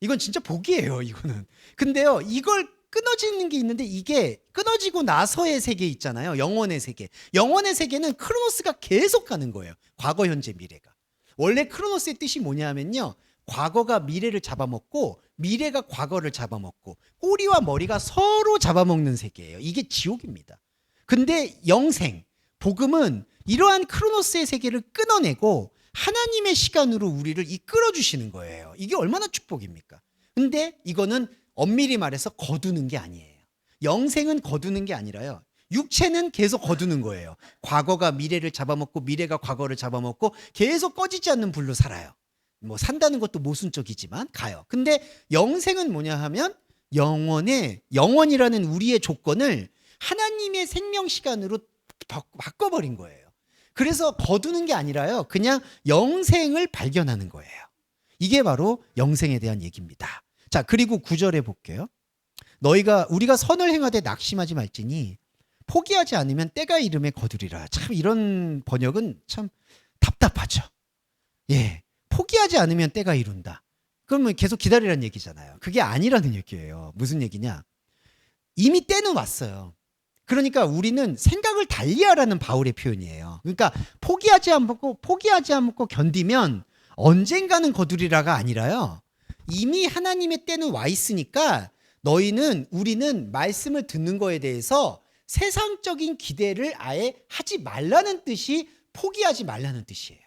이건 진짜 복이에요. 이거는. 근데요, 이걸 끊어지는 게 있는데 이게 끊어지고 나서의 세계 있잖아요. 영원의 세계. 영원의 세계는 크로노스가 계속 가는 거예요. 과거, 현재, 미래가. 원래 크로노스의 뜻이 뭐냐면요. 과거가 미래를 잡아먹고 미래가 과거를 잡아먹고 꼬리와 머리가 서로 잡아먹는 세계예요. 이게 지옥입니다. 근데 영생, 복음은 이러한 크로노스의 세계를 끊어내고 하나님의 시간으로 우리를 이끌어 주시는 거예요. 이게 얼마나 축복입니까? 근데 이거는 엄밀히 말해서 거두는 게 아니에요. 영생은 거두는 게 아니라요. 육체는 계속 거두는 거예요. 과거가 미래를 잡아먹고 미래가 과거를 잡아먹고 계속 꺼지지 않는 불로 살아요. 뭐 산다는 것도 모순적이지만 가요. 근데 영생은 뭐냐 하면 영원이라는 우리의 조건을 하나님의 생명 시간으로 바꿔버린 거예요. 그래서 거두는 게 아니라요. 그냥 영생을 발견하는 거예요. 이게 바로 영생에 대한 얘기입니다. 자, 그리고 9절에 볼게요. 우리가 선을 행하되 낙심하지 말지니 포기하지 않으면 때가 이름에 거두리라. 참 이런 번역은 참 답답하죠. 예, 포기하지 않으면 때가 이룬다. 그러면 계속 기다리라는 얘기잖아요. 그게 아니라는 얘기예요. 무슨 얘기냐? 이미 때는 왔어요. 그러니까 우리는 생각을 달리하라는 바울의 표현이에요. 그러니까 포기하지 않고 견디면 언젠가는 거두리라가 아니라요. 이미 하나님의 때는 와 있으니까 우리는 말씀을 듣는 거에 대해서 세상적인 기대를 아예 하지 말라는 뜻이 포기하지 말라는 뜻이에요.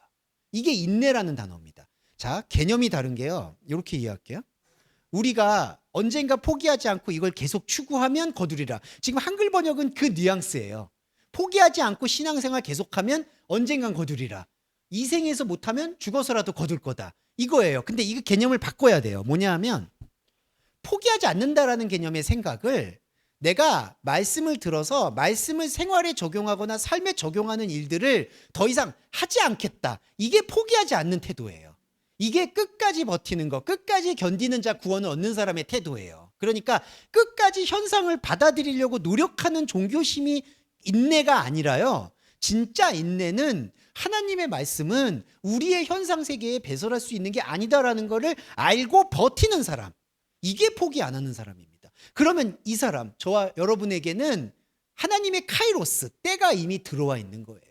이게 인내라는 단어입니다. 자, 개념이 다른 게요. 이렇게 이해할게요. 우리가 언젠가 포기하지 않고 이걸 계속 추구하면 거두리라. 지금 한글 번역은 그 뉘앙스예요. 포기하지 않고 신앙생활 계속하면 언젠간 거두리라. 이 생에서 못하면 죽어서라도 거둘 거다. 이거예요. 근데 이 개념을 바꿔야 돼요. 뭐냐 하면 포기하지 않는다라는 개념의 생각을 내가 말씀을 들어서 말씀을 생활에 적용하거나 삶에 적용하는 일들을 더 이상 하지 않겠다. 이게 포기하지 않는 태도예요. 이게 끝까지 버티는 거, 끝까지 견디는 자 구원을 얻는 사람의 태도예요. 그러니까 끝까지 현상을 받아들이려고 노력하는 종교심이 인내가 아니라요. 진짜 인내는 하나님의 말씀은 우리의 현상 세계에 배설할 수 있는 게 아니다라는 거를 알고 버티는 사람. 이게 포기 안 하는 사람입니다. 그러면 이 사람, 저와 여러분에게는 하나님의 카이로스, 때가 이미 들어와 있는 거예요.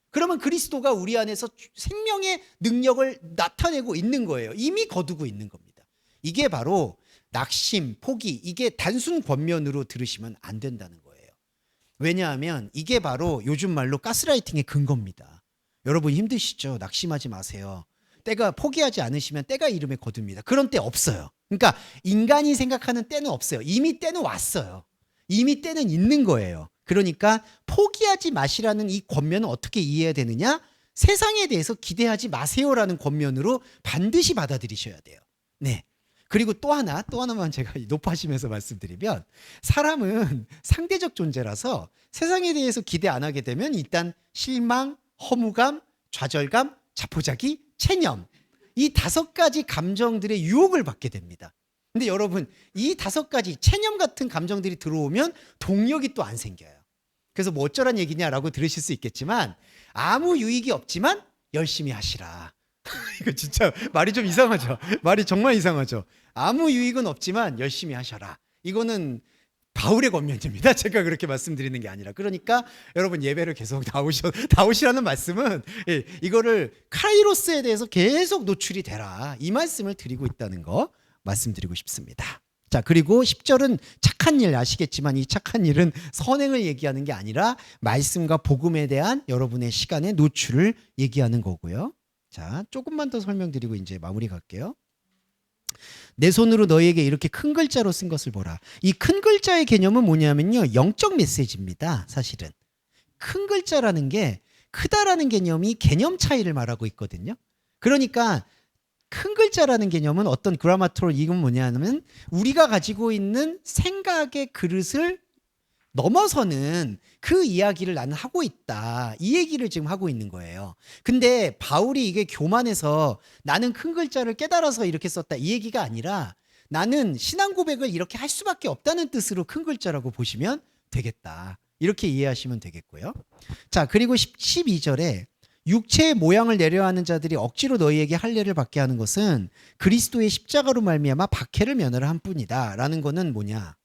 그러면 그리스도가 우리 안에서 생명의 능력을 나타내고 있는 거예요. 이미 거두고 있는 겁니다. 이게 바로 낙심, 포기, 이게 단순 권면으로 들으시면 안 된다는 거예요. 왜냐하면 이게 바로 요즘 말로 가스라이팅의 근거입니다. 여러분 힘드시죠? 낙심하지 마세요. 때가 포기하지 않으시면 때가 이름에 거둡니다. 그런 때 없어요. 그러니까 인간이 생각하는 때는 없어요. 이미 때는 왔어요. 이미 때는 있는 거예요. 그러니까 포기하지 마시라는 이 권면은 어떻게 이해해야 되느냐? 세상에 대해서 기대하지 마세요라는 권면으로 반드시 받아들이셔야 돼요. 네. 그리고 또 하나만 제가 높아지면서 말씀드리면, 사람은 상대적 존재라서 세상에 대해서 기대 안 하게 되면 일단 실망, 허무감, 좌절감, 자포자기, 체념, 이 5가지 감정들의 유혹을 받게 됩니다. 근데 여러분, 이 5가지 체념 같은 감정들이 들어오면 동력이 또 안 생겨요. 그래서 뭐 어쩌란 얘기냐라고 들으실 수 있겠지만, 아무 유익이 없지만 열심히 하시라. 이거 진짜 말이 좀 이상하죠. 말이 정말 이상하죠. 아무 유익은 없지만 열심히 하셔라. 이거는 바울의 권면입니다. 제가 그렇게 말씀드리는 게 아니라. 그러니까 여러분 예배를 계속 나오시라는 말씀은 이거를 카이로스에 대해서 계속 노출이 되라. 이 말씀을 드리고 있다는 거 말씀드리고 싶습니다. 자, 그리고 10절은 착한 일 아시겠지만 이 착한 일은 선행을 얘기하는 게 아니라 말씀과 복음에 대한 여러분의 시간의 노출을 얘기하는 거고요. 자, 조금만 더 설명드리고 이제 마무리 갈게요. 내 손으로 너희에게 이렇게 큰 글자로 쓴 것을 보라. 이 큰 글자의 개념은 뭐냐면요, 영적 메시지입니다. 사실은 큰 글자라는 게 크다라는 개념이 개념 차이를 말하고 있거든요. 그러니까 큰 글자라는 개념은 어떤 그라마토로 이건 뭐냐면 우리가 가지고 있는 생각의 그릇을 넘어서는 그 이야기를 나는 하고 있다. 이 얘기를 지금 하고 있는 거예요. 근데 바울이 이게 교만해서 나는 큰 글자를 깨달아서 이렇게 썼다. 이 얘기가 아니라 나는 신앙 고백을 이렇게 할 수밖에 없다는 뜻으로 큰 글자라고 보시면 되겠다. 이렇게 이해하시면 되겠고요. 자, 그리고 12절에 육체의 모양을 내려하는 자들이 억지로 너희에게 할례를 받게 하는 것은 그리스도의 십자가로 말미암아 박해를 면하려 한 뿐이다. 라는 거는 뭐냐?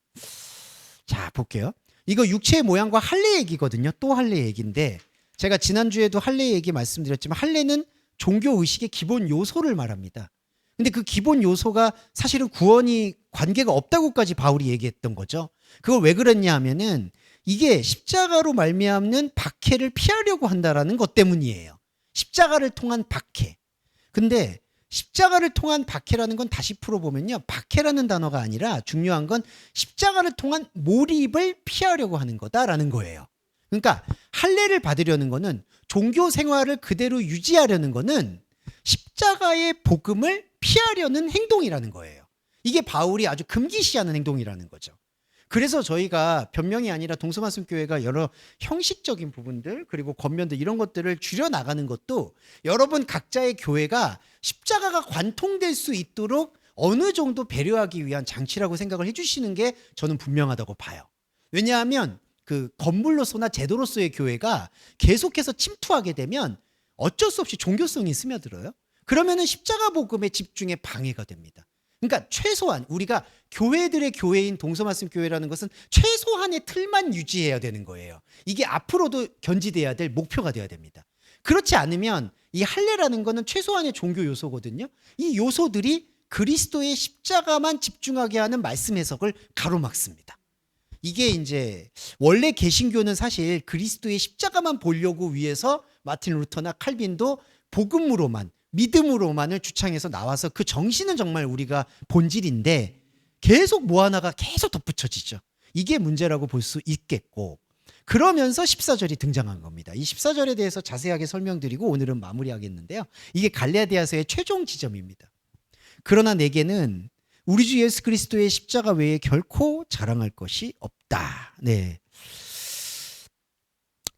자, 볼게요. 이거 육체의 모양과 할례 얘기거든요. 또 할례 얘기인데 제가 지난주에도 할례 얘기 말씀드렸지만 할례는 종교 의식의 기본 요소를 말합니다. 근데 그 기본 요소가 사실은 구원이 관계가 없다고까지 바울이 얘기했던 거죠. 그걸 왜 그랬냐 하면은 이게 십자가로 말미암는 박해를 피하려고 한다라는 것 때문이에요. 십자가를 통한 박해. 근데 십자가를 통한 박해라는 건 다시 풀어보면요, 박해라는 단어가 아니라 중요한 건 십자가를 통한 몰입을 피하려고 하는 거다라는 거예요. 그러니까 할례를 받으려는 거는, 종교 생활을 그대로 유지하려는 거는 십자가의 복음을 피하려는 행동이라는 거예요. 이게 바울이 아주 금기시하는 행동이라는 거죠. 그래서 저희가 변명이 아니라 동서말씀교회가 여러 형식적인 부분들 그리고 권면들 이런 것들을 줄여나가는 것도 여러분 각자의 교회가 십자가가 관통될 수 있도록 어느 정도 배려하기 위한 장치라고 생각을 해주시는 게 저는 분명하다고 봐요. 왜냐하면 그 건물로서나 제도로서의 교회가 계속해서 침투하게 되면 어쩔 수 없이 종교성이 스며들어요. 그러면은 십자가 복음의 집중에 방해가 됩니다. 그러니까 최소한 우리가 교회들의 교회인 동서말씀 교회라는 것은 최소한의 틀만 유지해야 되는 거예요. 이게 앞으로도 견지돼야 될 목표가 돼야 됩니다. 그렇지 않으면 이 할례라는 거는 최소한의 종교 요소거든요. 이 요소들이 그리스도의 십자가만 집중하게 하는 말씀 해석을 가로막습니다. 이게 이제 원래 개신교는 사실 그리스도의 십자가만 보려고 위해서 마틴 루터나 칼빈도 복음으로만, 믿음으로만을 주창해서 나와서 그 정신은 정말 우리가 본질인데 계속 뭐 하나가 계속 덧붙여지죠. 이게 문제라고 볼 수 있겠고, 그러면서 14절이 등장한 겁니다. 이 14절에 대해서 자세하게 설명드리고 오늘은 마무리하겠는데요. 이게 갈라디아서의 최종 지점입니다. 그러나 내게는 우리 주 예수 그리스도의 십자가 외에 결코 자랑할 것이 없다. 네.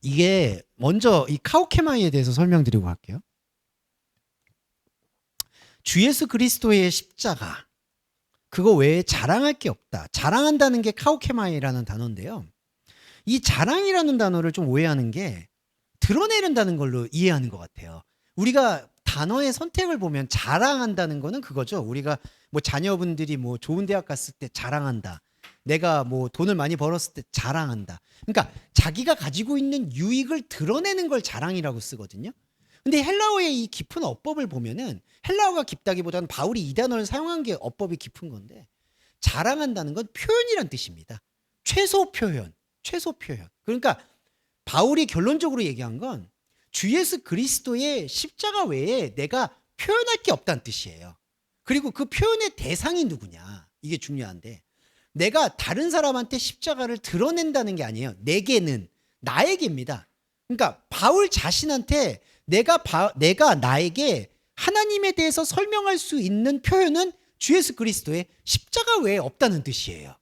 이게 먼저 이 카우케마이에 대해서 설명드리고 갈게요. 주 예수 그리스도의 십자가, 그거 외에 자랑할 게 없다. 자랑한다는 게 카우케마이라는 단어인데요. 이 자랑이라는 단어를 좀 오해하는 게 드러내는다는 걸로 이해하는 것 같아요. 우리가 단어의 선택을 보면 자랑한다는 거는 그거죠. 우리가 뭐 자녀분들이 뭐 좋은 대학 갔을 때 자랑한다. 내가 뭐 돈을 많이 벌었을 때 자랑한다. 그러니까 자기가 가지고 있는 유익을 드러내는 걸 자랑이라고 쓰거든요. 근데 헬라어의 이 깊은 어법을 보면은 헬라어가 깊다기보다는 바울이 이 단어를 사용한 게 어법이 깊은 건데, 자랑한다는 건 표현이란 뜻입니다. 최소 표현, 최소 표현. 그러니까 바울이 결론적으로 얘기한 건 주 예수 그리스도의 십자가 외에 내가 표현할 게 없다는 뜻이에요. 그리고 그 표현의 대상이 누구냐, 이게 중요한데, 내가 다른 사람한테 십자가를 드러낸다는 게 아니에요. 내게는, 나에게입니다. 그러니까 바울 자신한테 내가 나에게 하나님에 대해서 설명할 수 있는 표현은 주 예수 그리스도의 십자가 외에 없다는 뜻이에요.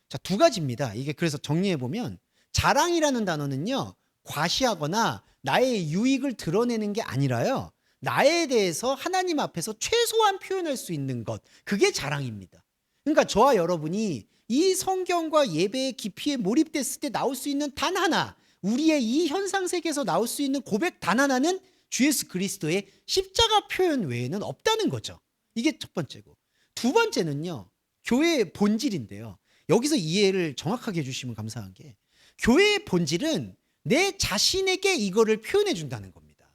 자, 두 가지입니다. 이게 그래서 정리해 보면 자랑이라는 단어는요, 과시하거나 나의 유익을 드러내는 게 아니라요, 나에 대해서 하나님 앞에서 최소한 표현할 수 있는 것, 그게 자랑입니다. 그러니까 저와 여러분이 이 성경과 예배의 깊이에 몰입됐을 때 나올 수 있는 단 하나, 우리의 이 현상 세계에서 나올 수 있는 고백 단 하나는 주 예수 그리스도의 십자가 표현 외에는 없다는 거죠. 이게 첫 번째고, 두 번째는요, 교회의 본질인데요. 여기서 이해를 정확하게 해주시면 감사한 게, 교회의 본질은 내 자신에게 이거를 표현해 준다는 겁니다.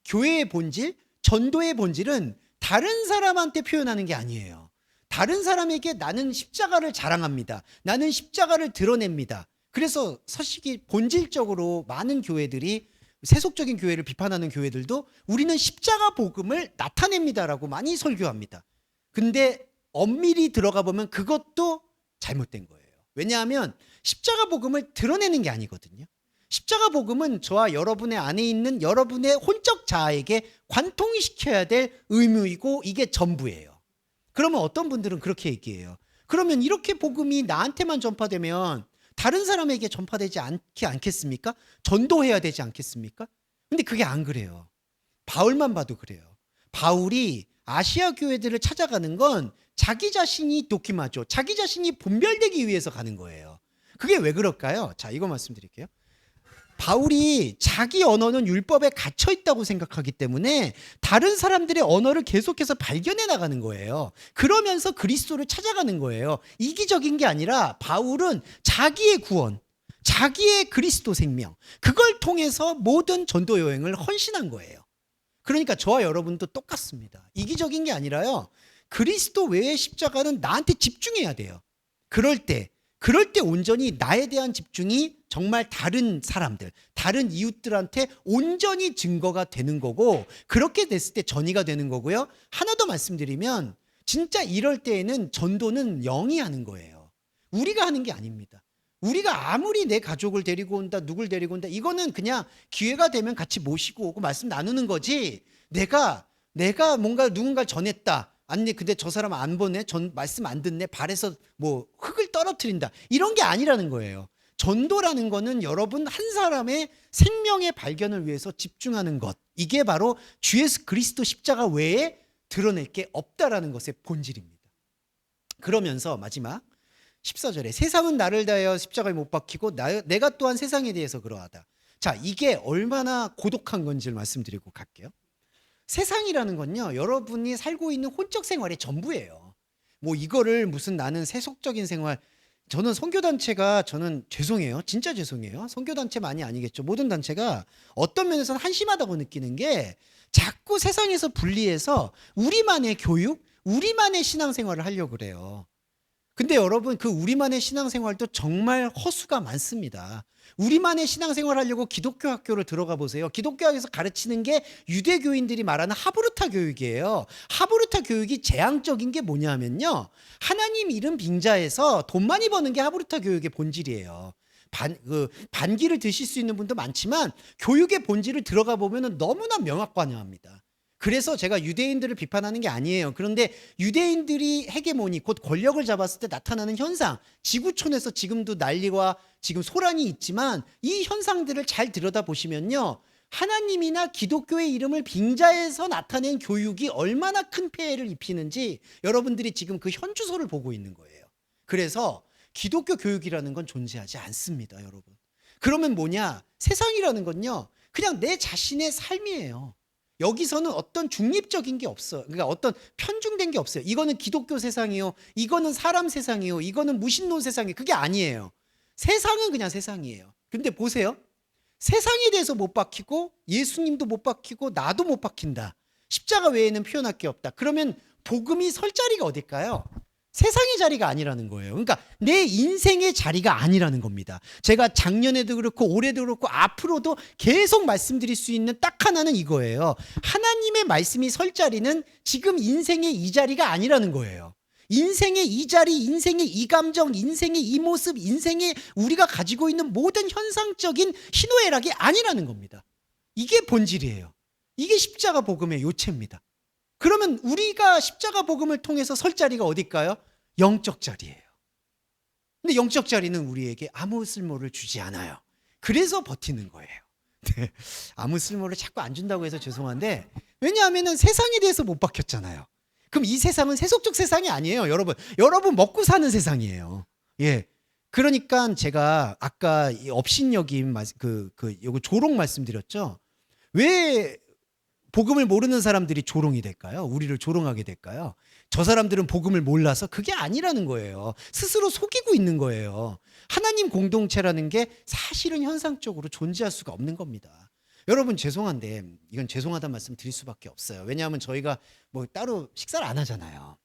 교회의 본질, 전도의 본질은 다른 사람한테 표현하는 게 아니에요. 다른 사람에게 나는 십자가를 자랑합니다. 나는 십자가를 드러냅니다. 그래서 서식이 본질적으로 많은 교회들이, 세속적인 교회를 비판하는 교회들도 우리는 십자가 복음을 나타냅니다라고 많이 설교합니다. 근데 엄밀히 들어가 보면 그것도 잘못된 거예요. 왜냐하면 십자가 복음을 드러내는 게 아니거든요. 십자가 복음은 저와 여러분의 안에 있는 여러분의 혼적 자아에게 관통시켜야 될 의무이고, 이게 전부예요. 그러면 어떤 분들은 그렇게 얘기해요. 그러면 이렇게 복음이 나한테만 전파되면 다른 사람에게 전파되지 않겠습니까? 전도해야 되지 않겠습니까? 근데 그게 안 그래요. 바울만 봐도 그래요. 바울이 아시아 교회들을 찾아가는 건 자기 자신이 도키마죠. 자기 자신이 분별되기 위해서 가는 거예요. 그게 왜 그럴까요? 자, 이거 말씀드릴게요. 바울이 자기 언어는 율법에 갇혀 있다고 생각하기 때문에 다른 사람들의 언어를 계속해서 발견해 나가는 거예요. 그러면서 그리스도를 찾아가는 거예요. 이기적인 게 아니라 바울은 자기의 구원, 자기의 그리스도 생명, 그걸 통해서 모든 전도 여행을 헌신한 거예요. 그러니까 저와 여러분도 똑같습니다. 이기적인 게 아니라요, 그리스도 외의 십자가는 나한테 집중해야 돼요. 그럴 때 온전히 나에 대한 집중이 정말 다른 사람들, 다른 이웃들한테 온전히 증거가 되는 거고, 그렇게 됐을 때 전이가 되는 거고요. 하나 더 말씀드리면, 진짜 이럴 때에는 전도는 영이 하는 거예요. 우리가 하는 게 아닙니다. 우리가 아무리 내 가족을 데리고 온다, 누굴 데리고 온다, 이거는 그냥 기회가 되면 같이 모시고 오고 말씀 나누는 거지, 내가 뭔가 누군가를 전했다, 아니 근데 저 사람 안 보네, 말씀 안 듣네, 발에서 뭐 흙을 떨어뜨린다, 이런 게 아니라는 거예요. 전도라는 거는 여러분 한 사람의 생명의 발견을 위해서 집중하는 것, 이게 바로 주 예수 그리스도 십자가 외에 드러낼 게 없다라는 것의 본질입니다. 그러면서 마지막 14절에 세상은 나를 다하여 십자가에 못 박히고 내가 또한 세상에 대해서 그러하다. 자, 이게 얼마나 고독한 건지를 말씀드리고 갈게요. 세상이라는 건요, 여러분이 살고 있는 혼적 생활의 전부예요. 뭐 이거를 무슨 나는 세속적인 생활, 저는 선교단체가, 저는 죄송해요, 진짜 죄송해요, 선교단체만이 아니겠죠, 모든 단체가 어떤 면에서는 한심하다고 느끼는 게, 자꾸 세상에서 분리해서 우리만의 교육, 우리만의 신앙생활을 하려고 그래요. 근데 여러분, 그 우리만의 신앙생활도 정말 허수가 많습니다. 우리만의 신앙생활 하려고 기독교 학교를 들어가 보세요. 기독교 학교에서 가르치는 게 유대교인들이 말하는 하브르타 교육이에요. 하브르타 교육이 재앙적인 게 뭐냐면요, 하나님 이름 빙자해서 돈 많이 버는 게 하브르타 교육의 본질이에요. 반기를 드실 수 있는 분도 많지만 교육의 본질을 들어가 보면 너무나 명확관여합니다. 그래서 제가 유대인들을 비판하는 게 아니에요. 그런데 유대인들이 헤게모니, 곧 권력을 잡았을 때 나타나는 현상, 지구촌에서 지금도 난리와 지금 소란이 있지만 이 현상들을 잘 들여다보시면요. 하나님이나 기독교의 이름을 빙자해서 나타낸 교육이 얼마나 큰 폐해를 입히는지 여러분들이 지금 그 현주소를 보고 있는 거예요. 그래서 기독교 교육이라는 건 존재하지 않습니다, 여러분. 그러면 뭐냐? 세상이라는 건요. 그냥 내 자신의 삶이에요. 여기서는 어떤 중립적인 게 없어요. 그러니까 어떤 편중된 게 없어요. 이거는 기독교 세상이요. 이거는 사람 세상이요. 이거는 무신론 세상이요. 그게 아니에요. 세상은 그냥 세상이에요. 근데 보세요. 세상에 대해서 못 박히고 예수님도 못 박히고 나도 못 박힌다. 십자가 외에는 표현할 게 없다. 그러면 복음이 설 자리가 어딜까요? 세상의 자리가 아니라는 거예요. 그러니까 내 인생의 자리가 아니라는 겁니다. 제가 작년에도 그렇고 올해도 그렇고 앞으로도 계속 말씀드릴 수 있는 딱 하나는 이거예요. 하나님의 말씀이 설 자리는 지금 인생의 이 자리가 아니라는 거예요. 인생의 이 자리, 인생의 이 감정, 인생의 이 모습, 인생의 우리가 가지고 있는 모든 현상적인 희노애락이 아니라는 겁니다. 이게 본질이에요. 이게 십자가 복음의 요체입니다. 그러면 우리가 십자가 복음을 통해서 설 자리가 어딜까요? 영적 자리예요. 근데 영적 자리는 우리에게 아무 쓸모를 주지 않아요. 그래서 버티는 거예요. 네, 아무 쓸모를 자꾸 안 준다고 해서 죄송한데 왜냐하면 세상에 대해서 못 박혔잖아요. 그럼 이 세상은 세속적 세상이 아니에요, 여러분. 여러분 먹고 사는 세상이에요. 예. 그러니까 제가 아까 업신여김 요거 조롱 말씀드렸죠. 왜 복음을 모르는 사람들이 조롱이 될까요? 우리를 조롱하게 될까요? 저 사람들은 복음을 몰라서 그게 아니라는 거예요. 스스로 속이고 있는 거예요. 하나님 공동체라는 게 사실은 현상적으로 존재할 수가 없는 겁니다. 여러분 죄송한데 이건 죄송하다는 말씀 드릴 수밖에 없어요. 왜냐하면 저희가 뭐 따로 식사를 안 하잖아요.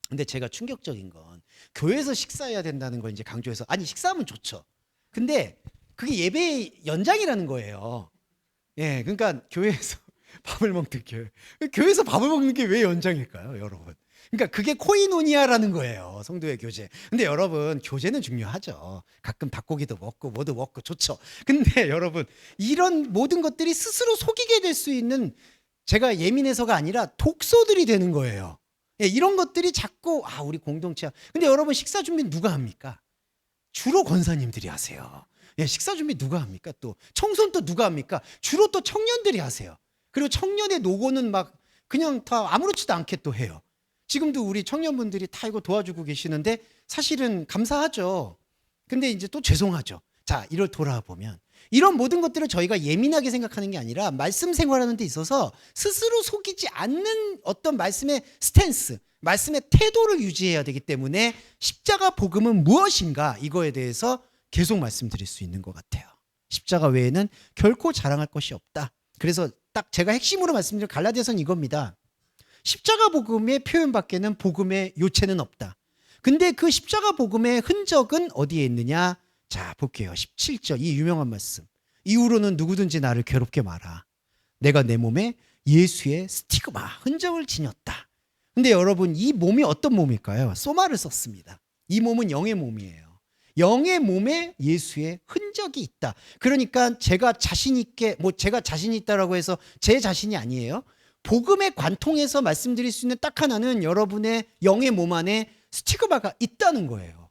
근데 제가 충격적인 건 교회에서 식사해야 된다는 걸 이제 강조해서 아니 식사하면 좋죠. 근데 그게 예배의 연장이라는 거예요. 예, 그러니까 교회에서 밥을 먹는 게 교회에서 밥을 먹는 게 왜 연장일까요, 여러분? 그러니까 그게 코이노니아라는 거예요, 성도의 교제. 근데 여러분 교제는 중요하죠. 가끔 닭고기도 먹고 뭐도 먹고 좋죠. 근데 여러분 이런 모든 것들이 스스로 속이게 될 수 있는 제가 예민해서가 아니라 독소들이 되는 거예요. 예, 이런 것들이 자꾸 우리 공동체야. 근데 여러분 식사 준비는 누가 합니까? 주로 권사님들이 하세요. 예, 식사 준비 누가 합니까? 또 청소는 또 누가 합니까? 주로 또 청년들이 하세요. 그리고 청년의 노고는 막 그냥 다 아무렇지도 않게 또 해요. 지금도 우리 청년분들이 다 이거 도와주고 계시는데 사실은 감사하죠. 근데 이제 또 죄송하죠. 자, 이걸 돌아보면 이런 모든 것들을 저희가 예민하게 생각하는 게 아니라 말씀 생활하는 데 있어서 스스로 속이지 않는 어떤 말씀의 스탠스, 말씀의 태도를 유지해야 되기 때문에 십자가 복음은 무엇인가 이거에 대해서 계속 말씀드릴 수 있는 것 같아요. 십자가 외에는 결코 자랑할 것이 없다. 그래서 딱 제가 핵심으로 말씀드린 갈라디아서는 이겁니다. 십자가 복음의 표현 밖에는 복음의 요체는 없다. 근데 그 십자가 복음의 흔적은 어디에 있느냐? 자, 볼게요. 17절 이 유명한 말씀. 이후로는 누구든지 나를 괴롭게 마라. 내가 내 몸에 예수의 스티그마, 흔적을 지녔다. 근데 여러분 이 몸이 어떤 몸일까요? 소마를 썼습니다. 이 몸은 영의 몸이에요. 영의 몸에 예수의 흔적이 있다. 그러니까 제가 자신 있게 제가 자신 있다라고 해서 제 자신이 아니에요. 복음의 관통에서 말씀드릴 수 있는 딱 하나는 여러분의 영의 몸 안에 스티그마가 있다는 거예요.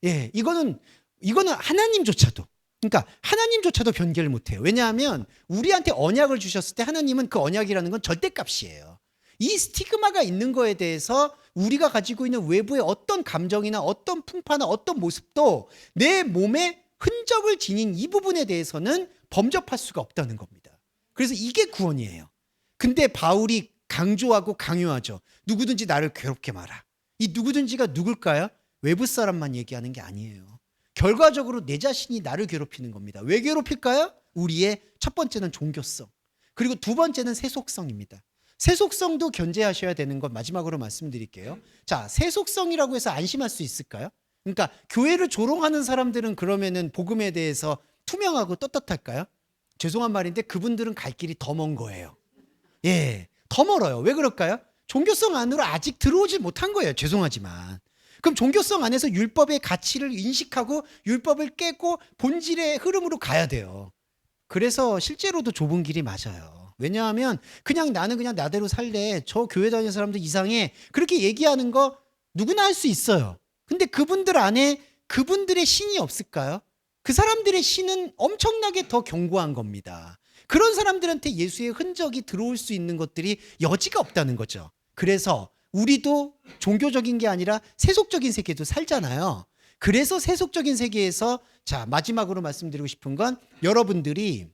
예, 이거는 하나님조차도 그러니까 하나님조차도 변개를 못해요. 왜냐하면 우리한테 언약을 주셨을 때 하나님은 그 언약이라는 건 절대값이에요. 이 스티그마가 있는 거에 대해서 우리가 가지고 있는 외부의 어떤 감정이나 어떤 풍파나 어떤 모습도 내 몸에 흔적을 지닌 이 부분에 대해서는 범접할 수가 없다는 겁니다. 그래서 이게 구원이에요. 근데 바울이 강조하고 강요하죠. 누구든지 나를 괴롭게 마라. 이 누구든지가 누굴까요? 외부 사람만 얘기하는 게 아니에요. 결과적으로 내 자신이 나를 괴롭히는 겁니다. 왜 괴롭힐까요? 우리의 첫 번째는 종교성. 그리고 두 번째는 세속성입니다. 세속성도 견제하셔야 되는 것 마지막으로 말씀드릴게요. 자, 세속성이라고 해서 안심할 수 있을까요? 그러니까 교회를 조롱하는 사람들은 그러면은 복음에 대해서 투명하고 떳떳할까요? 죄송한 말인데 그분들은 갈 길이 더 먼 거예요. 예, 더 멀어요. 왜 그럴까요? 종교성 안으로 아직 들어오지 못한 거예요. 죄송하지만. 그럼 종교성 안에서 율법의 가치를 인식하고 율법을 깨고 본질의 흐름으로 가야 돼요. 그래서 실제로도 좁은 길이 맞아요. 왜냐하면 그냥 나는 그냥 나대로 살래. 저 교회 다니는 사람들 이상해. 그렇게 얘기하는 거 누구나 할 수 있어요. 근데 그분들 안에 그분들의 신이 없을까요? 그 사람들의 신은 엄청나게 더 견고한 겁니다. 그런 사람들한테 예수의 흔적이 들어올 수 있는 것들이 여지가 없다는 거죠. 그래서 우리도 종교적인 게 아니라 세속적인 세계도 살잖아요. 그래서 세속적인 세계에서 자, 마지막으로 말씀드리고 싶은 건 여러분들이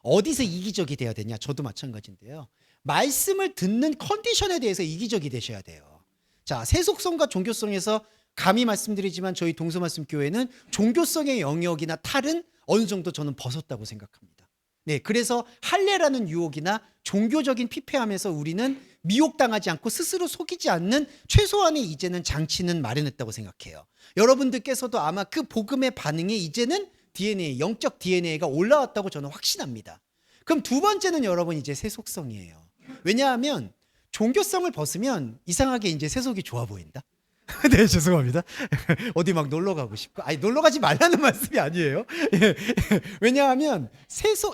어디서 이기적이 돼야 되냐? 저도 마찬가지인데요. 말씀을 듣는 컨디션에 대해서 이기적이 되셔야 돼요. 자, 세속성과 종교성에서 감히 말씀드리지만 저희 동서말씀교회는 종교성의 영역이나 탈은 어느 정도 저는 벗었다고 생각합니다. 네, 그래서 할례라는 유혹이나 종교적인 피폐함에서 우리는 미혹당하지 않고 스스로 속이지 않는 최소한의 이제는 장치는 마련했다고 생각해요. 여러분들께서도 아마 그 복음의 반응에 이제는 DNA, 영적 DNA가 올라왔다고 저는 확신합니다. 그럼 두 번째는 여러분 이제 세속성이에요. 왜냐하면 종교성을 벗으면 이상하게 이제 세속이 좋아 보인다. 네, 죄송합니다. 어디 막 놀러 가고 싶고, 아니 놀러 가지 말라는 말씀이 아니에요. 예, 왜냐하면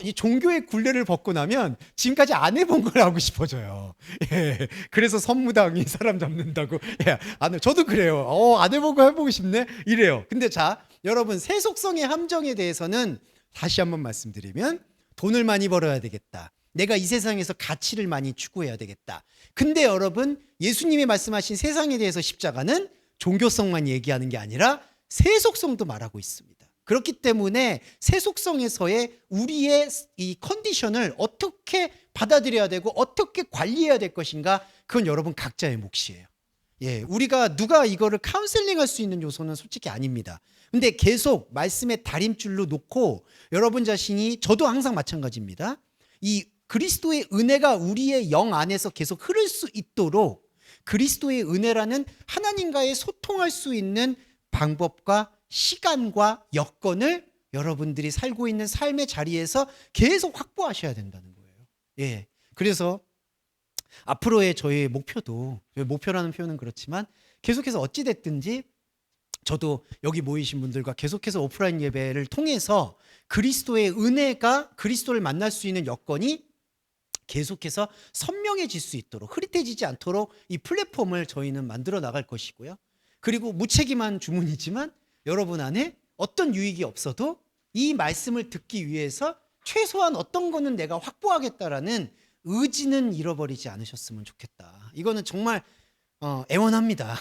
이 종교의 굴레를 벗고 나면 지금까지 안 해본 걸 하고 싶어져요. 예, 그래서 선무당이 사람 잡는다고. 예, 저도 그래요. 안 해본 거 해보고 싶네. 이래요. 근데 자, 여러분 세속성의 함정에 대해서는 다시 한번 말씀드리면 돈을 많이 벌어야 되겠다. 내가 이 세상에서 가치를 많이 추구해야 되겠다. 근데 여러분 예수님이 말씀하신 세상에 대해서 십자가는 종교성만 얘기하는 게 아니라 세속성도 말하고 있습니다. 그렇기 때문에 세속성에서의 우리의 이 컨디션을 어떻게 받아들여야 되고 어떻게 관리해야 될 것인가, 그건 여러분 각자의 몫이에요. 예, 우리가 누가 이거를 카운셀링할 수 있는 요소는 솔직히 아닙니다. 근데 계속 말씀의 다림줄로 놓고 여러분 자신이, 저도 항상 마찬가지입니다. 이 그리스도의 은혜가 우리의 영 안에서 계속 흐를 수 있도록 그리스도의 은혜라는 하나님과의 소통할 수 있는 방법과 시간과 여건을 여러분들이 살고 있는 삶의 자리에서 계속 확보하셔야 된다는 거예요. 예. 그래서 앞으로의 저희의 목표라는 표현은 그렇지만 계속해서 어찌됐든지 저도 여기 모이신 분들과 계속해서 오프라인 예배를 통해서 그리스도의 은혜가 그리스도를 만날 수 있는 여건이 계속해서 선명해질 수 있도록, 흐릿해지지 않도록 이 플랫폼을 저희는 만들어 나갈 것이고요. 그리고 무책임한 주문이지만 여러분 안에 어떤 유익이 없어도 이 말씀을 듣기 위해서 최소한 어떤 거는 내가 확보하겠다라는 의지는 잃어버리지 않으셨으면 좋겠다. 이거는 정말 애원합니다.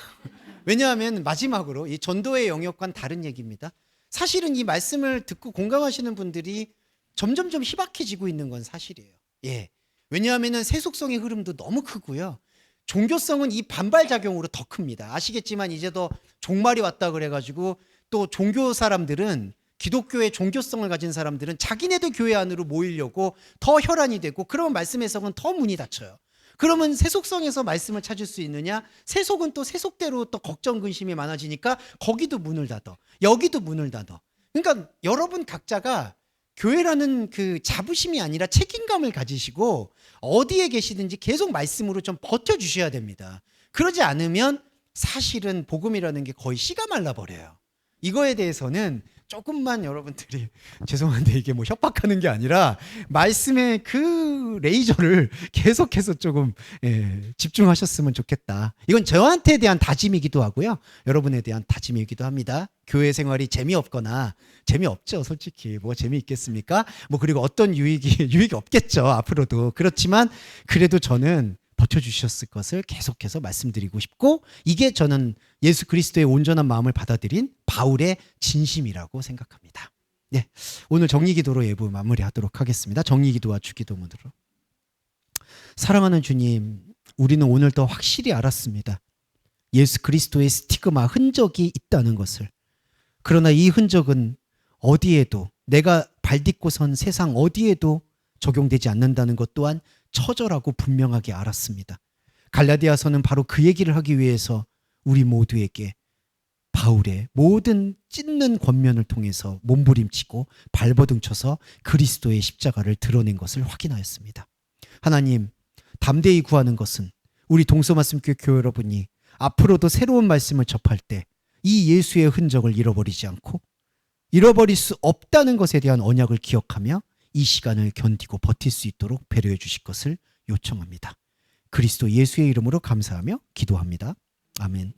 왜냐하면 마지막으로 이 전도의 영역과는 다른 얘기입니다. 사실은 이 말씀을 듣고 공감하시는 분들이 점점점 희박해지고 있는 건 사실이에요. 예. 왜냐하면 세속성의 흐름도 너무 크고요. 종교성은 이 반발작용으로 더 큽니다. 아시겠지만 이제 더 종말이 왔다 그래가지고 또 종교 사람들은, 기독교의 종교성을 가진 사람들은 자기네들 교회 안으로 모이려고 더 혈안이 되고, 그러면 말씀 해석은 더 문이 닫혀요. 그러면 세속성에서 말씀을 찾을 수 있느냐? 세속은 또 세속대로 또 걱정 근심이 많아지니까 거기도 문을 닫아, 여기도 문을 닫아. 그러니까 여러분 각자가 교회라는 그 자부심이 아니라 책임감을 가지시고 어디에 계시든지 계속 말씀으로 좀 버텨주셔야 됩니다. 그러지 않으면 사실은 복음이라는 게 거의 씨가 말라버려요. 이거에 대해서는 조금만 여러분들이, 죄송한데 이게 뭐 협박하는 게 아니라 말씀의 그 레이저를 계속해서 조금 집중하셨으면 좋겠다. 이건 저한테 대한 다짐이기도 하고요, 여러분에 대한 다짐이기도 합니다. 교회 생활이 재미없거나, 재미없죠 솔직히. 뭐가 재미있겠습니까? 뭐 그리고 어떤 유익이 없겠죠 앞으로도. 그렇지만 그래도 저는 버텨주셨을 것을 계속해서 말씀드리고 싶고, 이게 저는 예수 그리스도의 온전한 마음을 받아들인 바울의 진심이라고 생각합니다. 네, 오늘 정리기도로 예부 마무리하도록 하겠습니다. 정리기도와 주기도문으로. 사랑하는 주님, 우리는 오늘 더 확실히 알았습니다. 예수 그리스도의 스티그마, 흔적이 있다는 것을. 그러나 이 흔적은 어디에도, 내가 발딛고 선 세상 어디에도 적용되지 않는다는 것 또한 처절하고 분명하게 알았습니다. 갈라디아서는 바로 그 얘기를 하기 위해서 우리 모두에게 바울의 모든 찢는 권면을 통해서 몸부림치고 발버둥쳐서 그리스도의 십자가를 드러낸 것을 확인하였습니다. 하나님, 담대히 구하는 것은 우리 동서말씀교회 교회 여러분이 앞으로도 새로운 말씀을 접할 때 이 예수의 흔적을 잃어버리지 않고, 잃어버릴 수 없다는 것에 대한 언약을 기억하며 이 시간을 견디고 버틸 수 있도록 배려해 주실 것을 요청합니다. 그리스도 예수의 이름으로 감사하며 기도합니다. 아멘.